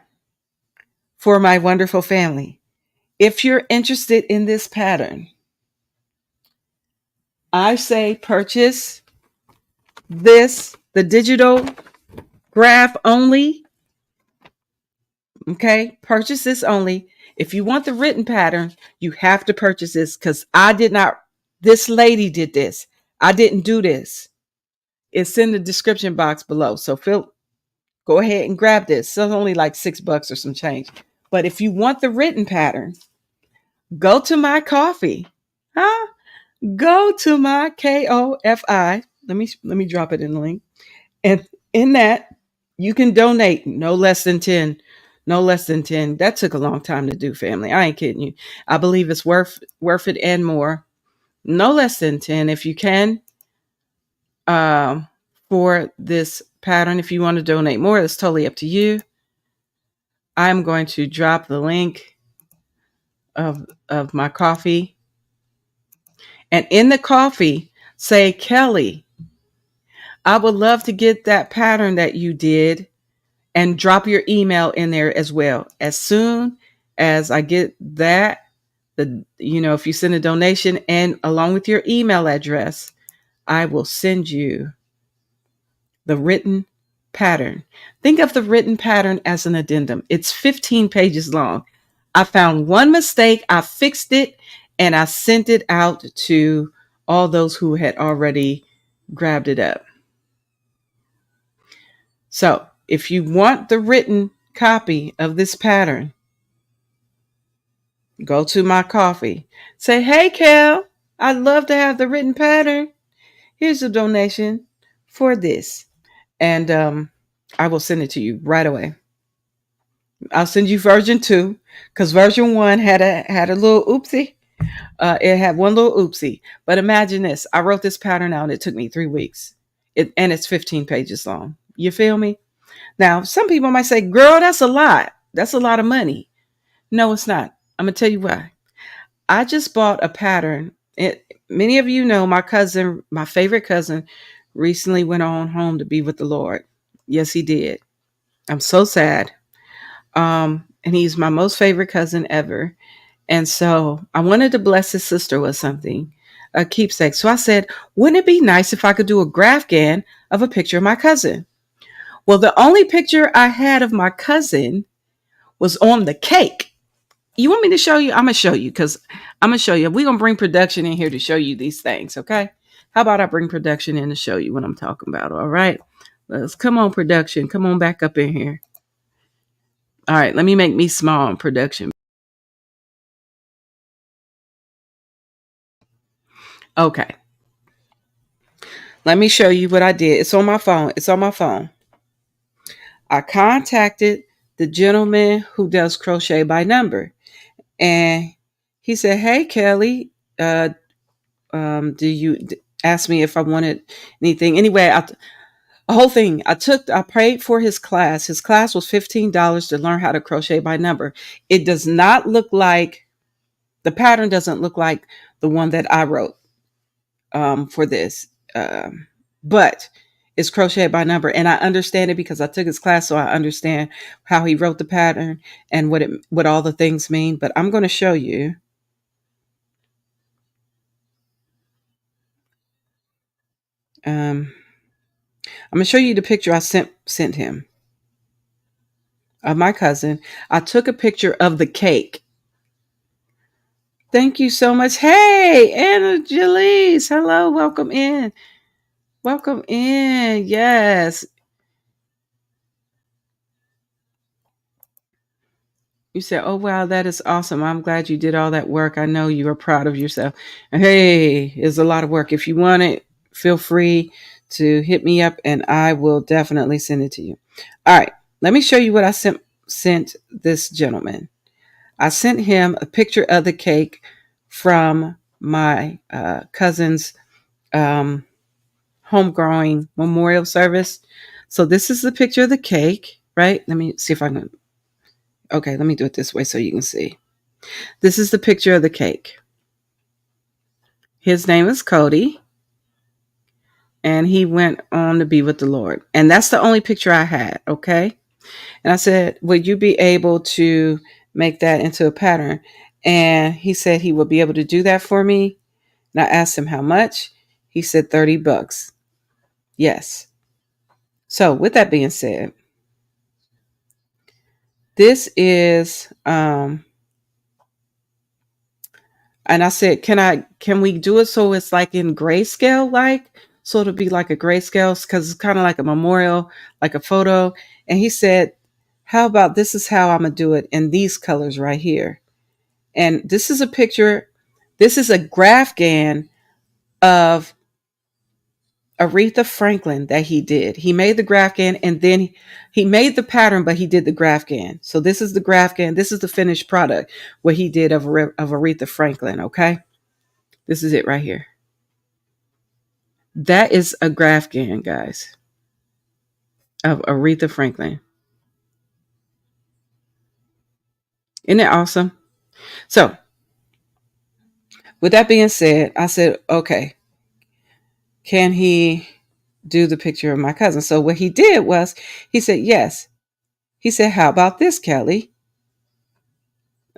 for my wonderful family, if you're interested in this pattern, I say purchase the digital graph only. Okay, purchase this only. If you want the written pattern, you have to purchase this, because this lady did this. I didn't do this. It's in the description box below. So go ahead and grab this. It's only like $6 or some change. But if you want the written pattern, go to my coffee. Huh? Go to my Ko-fi. Let me drop it in the link. And in that, you can donate no less than 10. No less than 10. That took a long time to do, family. I ain't kidding you. I believe it's worth it and more. No less than 10 if you can. For this pattern. If you want to donate more, that's totally up to you. I'm going to drop the link of my coffee. And in the coffee, say, Kelli, I would love to get that pattern that you did, and drop your email in there as well. As soon as I get that, if you send a donation and along with your email address, I will send you the written pattern. Think of the written pattern as an addendum. It's 15 pages long. I found one mistake, I fixed it, and I sent it out to all those who had already grabbed it up. So if you want the written copy of this pattern, go to my coffee. Say, hey, Kel, I'd love to have the written pattern. Here's a donation for this. And I will send it to you right away. I'll send you version 2, because version 1 had a little oopsie. It had one little oopsie. But imagine this. I wrote this pattern out. It took me 3 weeks. And it's 15 pages long. You feel me? Now, some people might say, girl, that's a lot. That's a lot of money. No, it's not. I'm going to tell you why. I just bought a pattern. Many of you know my favorite cousin, recently went on home to be with the Lord. Yes, he did. I'm so sad. And he's my most favorite cousin ever. And so I wanted to bless his sister with something, a keepsake. So I said, wouldn't it be nice if I could do a Graphgan of a picture of my cousin? Well, the only picture I had of my cousin was on the cake. You want me to show you? I'm going to show you, because I'm going to show you. We're going to bring production in here to show you these things, okay? How about I bring production in to show you what I'm talking about, all right? Come on, production. Come on back up in here. All right, let me make me small in production. Okay. Let me show you what I did. It's on my phone. I contacted the gentleman who does crochet by number. And he said, hey, Kelli, do you ask me if I wanted anything? Anyway, the whole thing, I paid for his class. His class was $15 to learn how to crochet by number. It does not look like, the pattern doesn't look like the one that I wrote for this. But it's crochet by number, and I understand it because I took his class, so I understand how he wrote the pattern and what all the things mean. But I'm going to show you. I'm gonna show you the picture I sent him of my cousin. I took a picture of the cake. Thank you so much. Hey, Anna Jalise. Hello, welcome in. Welcome in. Yes. You said, "Oh wow, that is awesome. I'm glad you did all that work. I know you are proud of yourself." And hey, it's a lot of work. If you want it, feel free to hit me up and I will definitely send it to you. All right. Let me show you what I sent this gentleman. I sent him a picture of the cake from my cousin's um, homegrowing memorial service. So this is the picture of the cake, right? Let me see if I can. Okay, let me do it this way so you can see. This is the picture of the cake. His name is Cody, and he went on to be with the Lord. And that's the only picture I had, okay? And I said, would you be able to make that into a pattern? And he said he would be able to do that for me. And I asked him how much. He said $30. Yes. So with that being said, this is and I said, can we do it so it's like in grayscale, like so it'll be like a grayscale because it's kind of like a memorial, like a photo. And he said, how about this is how I'm gonna do it in these colors right here. And this is a picture, this is a Graphgan of Aretha Franklin that he did. He made the Graphgan and then he made the pattern, but he did the Graphgan. So this is the Graphgan. This is the finished product, what he did of Aretha Franklin. Okay. This is it right here. That is a Graphgan, guys, of Aretha Franklin. Isn't it awesome? So with that being said, I said, okay, can he do the picture of my cousin? So what he did was he said, yes. He said, how about this, Kelly?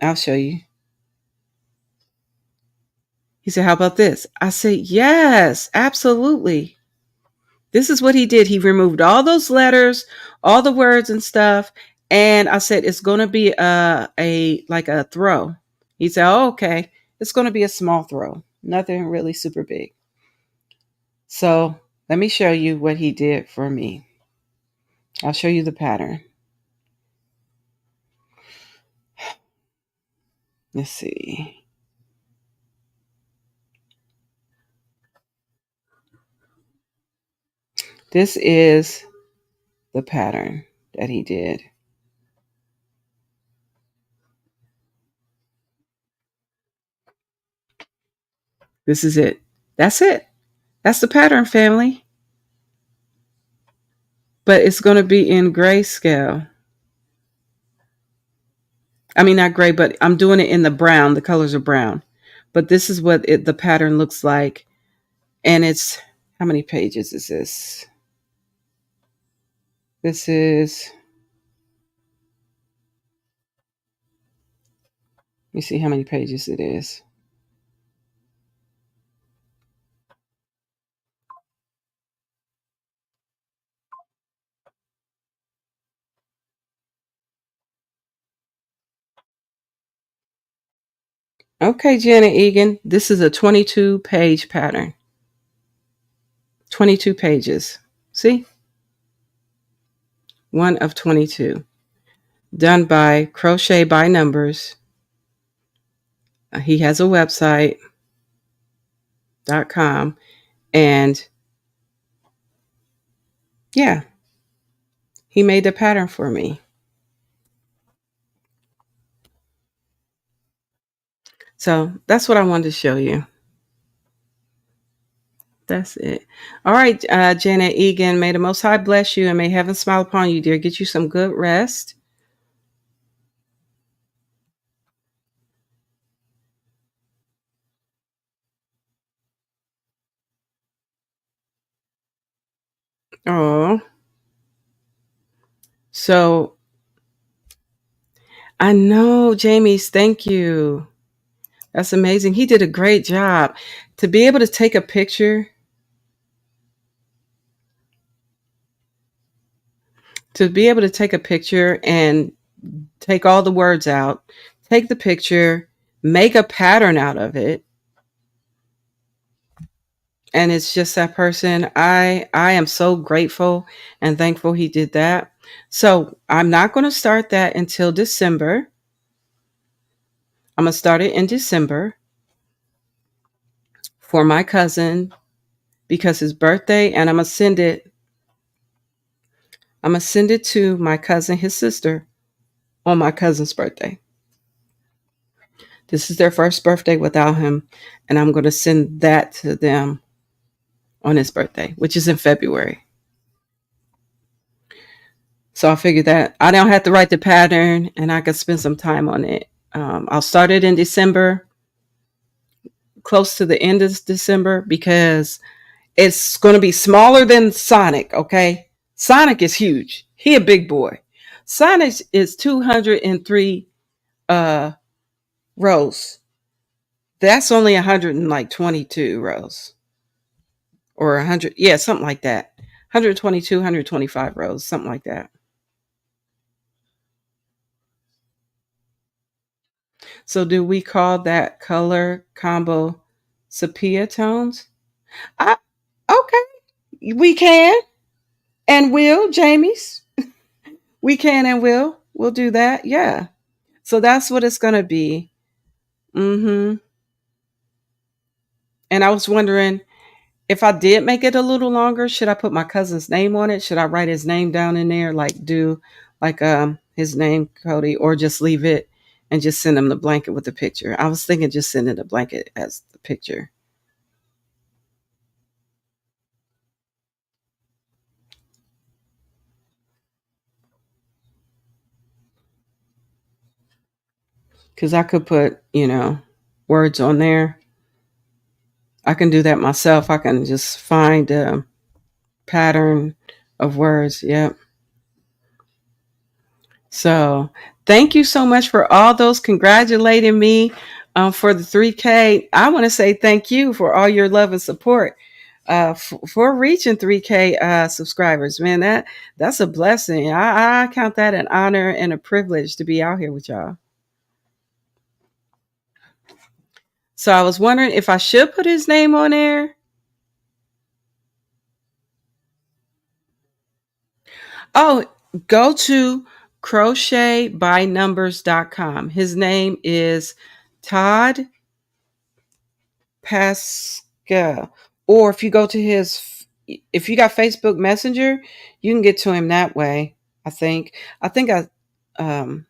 I'll show you. He said, how about this? I said, yes, absolutely. This is what he did. He removed all those letters, all the words and stuff. And I said, it's going to be a like a throw. He said, oh, okay. It's going to be a small throw. Nothing really super big. So let me show you what he did for me. I'll show you the pattern. Let's see. This is the pattern that he did. This is it. That's it. That's the pattern, family. But it's going to be in grayscale. I mean, not gray, but I'm doing it in the brown. The colors are brown. But this is what the pattern looks like. And it's, how many pages is this? This is, let me see how many pages it is. Okay, Janet Egan, this is a 22-page pattern. 22 pages. See? One of 22. Done by Crochet by Numbers. He has a website.com. And yeah, he made the pattern for me. So that's what I wanted to show you. That's it. All right, Janet Egan, may the Most High bless you and may heaven smile upon you, dear. Get you some good rest. Oh, so I know, Jamie's. Thank you. That's amazing. He did a great job to be able to take a picture. to be able to take a picture and take all the words out, take the picture, make a pattern out of it, and it's just that person. I am so grateful and thankful he did that. So I'm not going to start that until December. I'm going to start it in December for my cousin because his birthday, and I'm going to send it to my cousin, his sister, on my cousin's birthday. This is their first birthday without him, and I'm going to send that to them on his birthday, which is in February. So I figured that I don't have to write the pattern and I could spend some time on it. I'll start it in December, close to the end of December, because it's going to be smaller than Sonic, okay? Sonic is huge. He a big boy. Sonic is 203 uh, rows. That's only 122 rows. Or 100, yeah, something like that. 122, 125 rows, something like that. So do we call that color combo sepia tones? I, okay, we can and will, Jamie's. We can and will. We'll do that. Yeah. So that's what it's going to be. Mm-hmm. And I was wondering if I did make it a little longer, should I put my cousin's name on it? Should I write his name down in there, like do like his name, Cody, or just leave it and just send him the blanket with the picture? I was thinking just sending the blanket as the picture. Because I could put, words on there. I can do that myself. I can just find a pattern of words. Yep. So thank you so much for all those congratulating me for the 3K. I want to say thank you for all your love and support for reaching 3K subscribers. Man, that's a blessing. I count that an honor and a privilege to be out here with y'all. So I was wondering if I should put his name on there. Oh, go to crochetbynumbers.com. His name is Todd Pascal. Or if you go to if you got Facebook Messenger, you can get to him that way. I think. Um,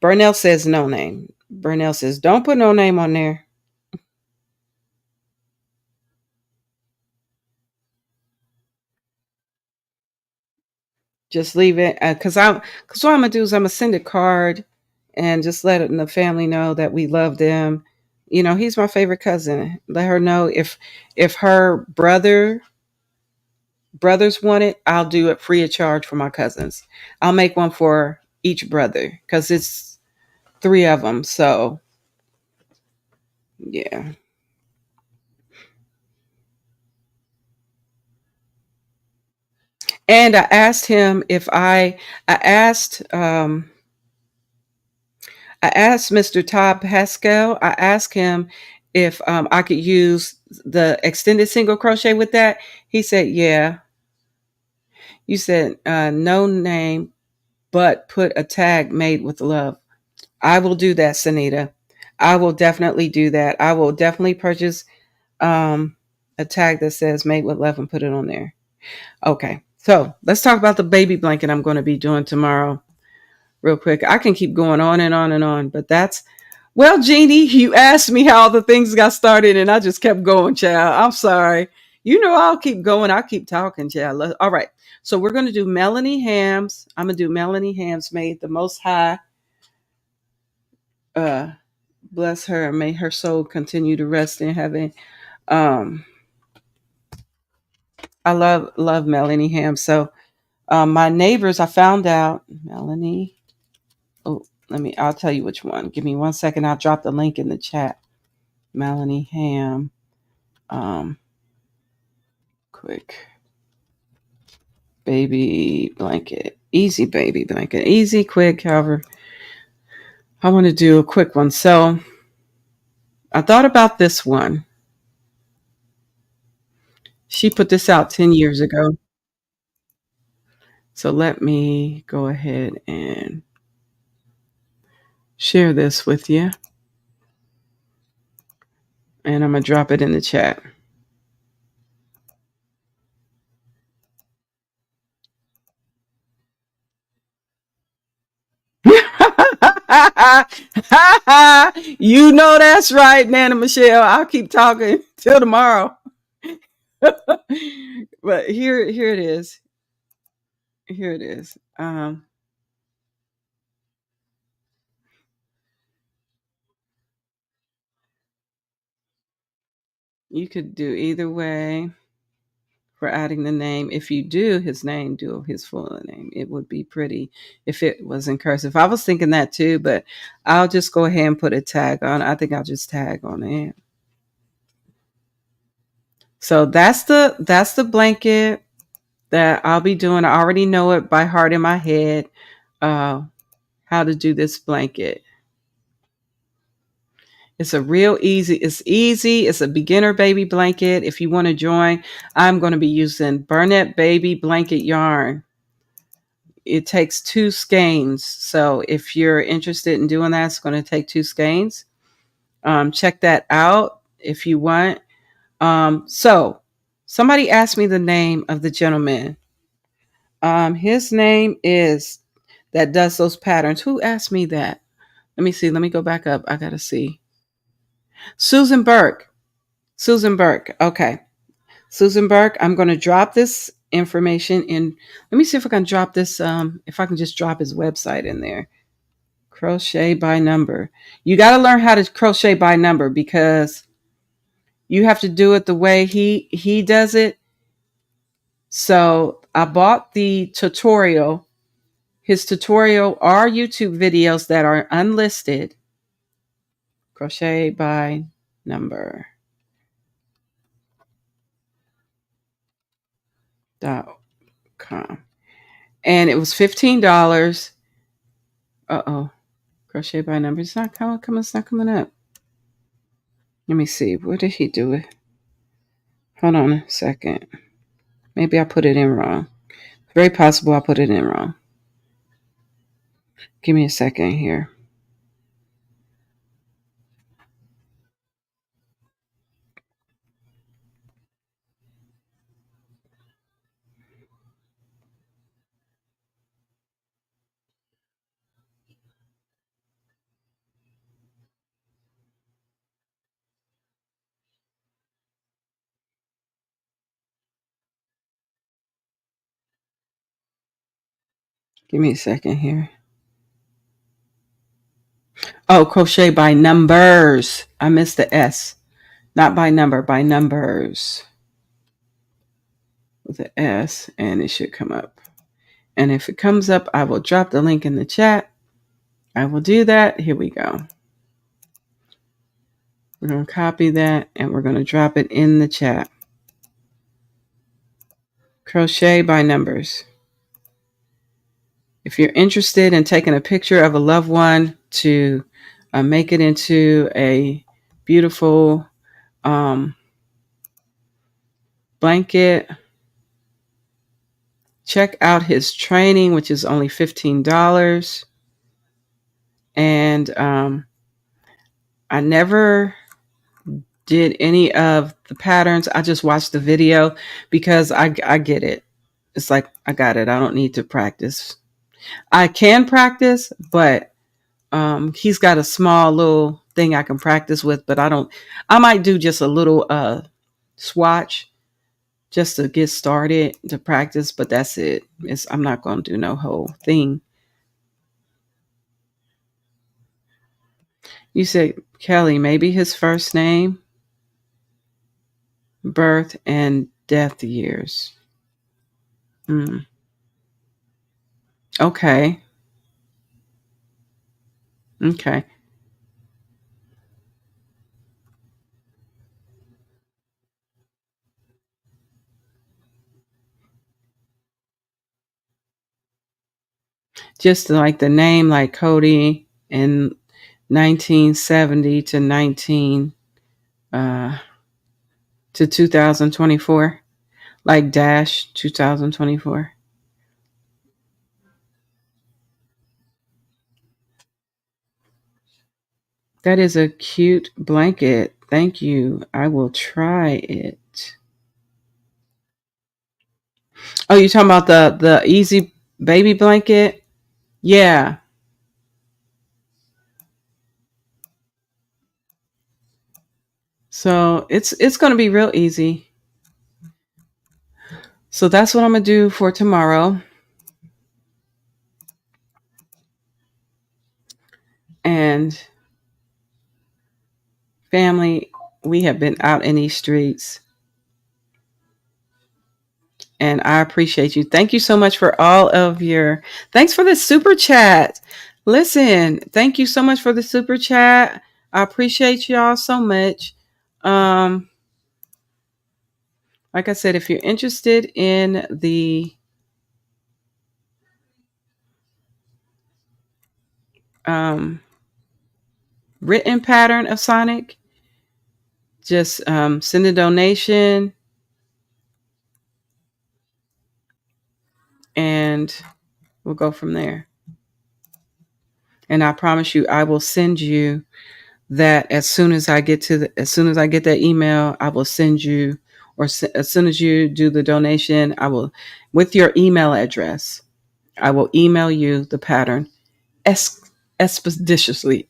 Burnell says no name. Burnell says, don't put no name on there. Just leave it. Because what I'm going to do is I'm going to send a card and just let the family know that we love them. He's my favorite cousin. Let her know if her brothers want it, I'll do it free of charge for my cousins. I'll make one for each brother because it's three of them. So yeah. And I asked him if I asked Mr. Todd Pascal, I asked him if I could use the extended single crochet with that. He said, yeah. You said no name, but put a tag made with love. I will do that, Sanita. I will definitely do that. I will definitely purchase a tag that says made with love and put it on there. Okay. So let's talk about the baby blanket I'm going to be doing tomorrow real quick. I can keep going on and on and on, but well, Jeannie, you asked me how the things got started and I just kept going, child. I'm sorry. I'll keep going. I'll keep talking, child. All right. So we're going to do Melanie Hams. I'm going to do Melanie Hams. May the Most High uh, bless her and may her soul continue to rest in heaven. Um, I love Melanie Hams. So my neighbors, I found out Melanie. Oh, I'll tell you which one. Give me 1 second. I'll drop the link in the chat. Melanie Ham. Quick baby blanket. Easy baby blanket. Easy, quick, however. I want to do a quick one. So I thought about this one. She put this out 10 years ago. So let me go ahead and share this with you. And I'm going to drop it in the chat. You know that's right, Nana Michelle. I'll keep talking till tomorrow. But here it is. Here it is. You could do either way for adding the name. If you do his name, do his full name. It would be pretty if it was in cursive. I was thinking that too, but I'll just go ahead and put a tag on. I think I'll just tag on it. So that's the blanket that I'll be doing. I already know it by heart in my head. Uh, how to do this blanket. It's a real easy. It's easy. It's a beginner baby blanket. If you want to join, I'm going to be using Burnett Baby Blanket yarn. It takes 2 skeins. So if you're interested in doing that, it's going to take 2 skeins. Check that out if you want. So somebody asked me the name of the gentleman. His name is that does those patterns. Who asked me that? Let me see. Let me go back up. I gotta see. Susan Burke. Susan Burke. Okay. Susan Burke. I'm gonna drop this information in. Let me see if I can drop this. If I can just drop his website in there. Crochet by number. You gotta learn how to crochet by number because you have to do it the way he does it. So I bought the tutorial. His tutorial are YouTube videos that are unlisted. Crochet by number. .com. And it was $15. Uh-oh. Crochet by number. It's not coming. It's not coming up. Let me see. Where did he do it? Hold on a second. Maybe I put it in wrong. Very possible I put it in wrong. Give me a second here. Give me a second here. Oh, crochet by numbers. I missed the S. Not by number, by numbers. With the S, and it should come up. And if it comes up, I will drop the link in the chat. I will do that. Here we go. We're going to copy that and we're going to drop it in the chat. Crochet by numbers. If you're interested in taking a picture of a loved one to make it into a beautiful blanket, check out his training, which is only $15. And I never did any of the patterns. I just watched the video because I get it. It's like, I got it. I don't need to practice. I can practice, but he's got a small little thing I can practice with, but I might do just a little swatch just to get started to practice, but that's it. I'm not going to do no whole thing. You said, Kelly, maybe his first name, birth, and death years. Okay. Okay. just like the name, like Cody in 1970 to 19 to 2024, like dash 2024. That is a cute blanket. Thank you. I will try it. Oh, you're talking about the easy baby blanket? Yeah. So it's gonna be real easy. So that's what I'm gonna do for tomorrow. And family, we have been out in these streets, and I appreciate you. Thank you so much for all of your thanks for the super chat. Listen, thank you so much for the super chat. I appreciate y'all so much. Um, like I said, if you're interested in the um, written pattern of Sonic, just send a donation and we'll go from there. And I promise you, I will send you that as soon as I get as soon as I get that email, I will send you, or as soon as you do the donation, I will, with your email address, I will email you the pattern expeditiously.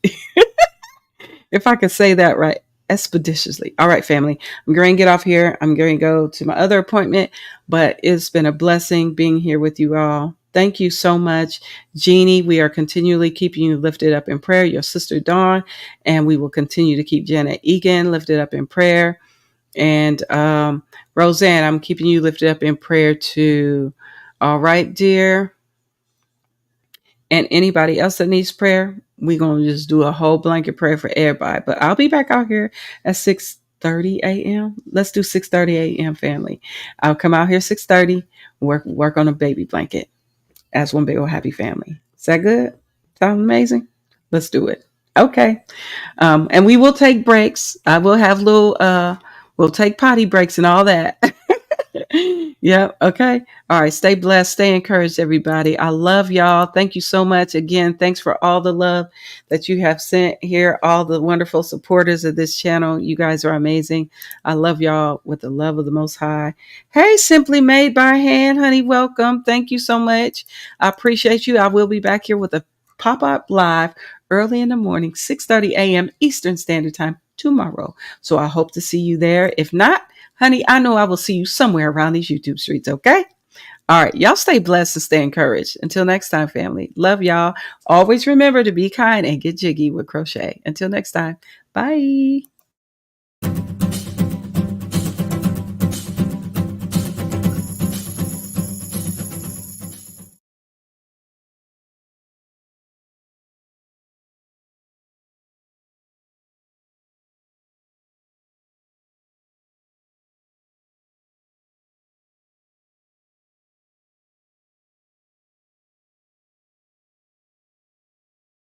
If I could say that right, expeditiously. All right, family. I'm going to get off here. I'm going to go to my other appointment, but it's been a blessing being here with you all. Thank you so much, Jeannie. We are continually keeping you lifted up in prayer, your sister Dawn, and we will continue to keep Janet Egan lifted up in prayer. And Roseanne, I'm keeping you lifted up in prayer too. All right, dear. And anybody else that needs prayer, we're going to just do a whole blanket prayer for everybody. But I'll be back out here at 6:30 a.m. Let's do 6:30 a.m. family. I'll come out here 6:30, work on a baby blanket as one big old happy family. Is that good? Sound amazing? Let's do it. Okay. And we will take breaks. I will have we'll take potty breaks and all that. Yeah. Okay. All right. Stay blessed. Stay encouraged, everybody. I love y'all. Thank you so much. Again, thanks for all the love that you have sent here, all the wonderful supporters of this channel. You guys are amazing. I love y'all with the love of the Most High. Hey, Simply Made by Hand, honey. Welcome. Thank you so much. I appreciate you. I will be back here with a pop-up live early in the morning, 6:30 a.m. Eastern Standard Time tomorrow. So I hope to see you there. If not, honey, I know I will see you somewhere around these YouTube streets, okay? All right, y'all stay blessed and stay encouraged. Until next time, family. Love y'all. Always remember to be kind and get jiggy with crochet. Until next time, bye.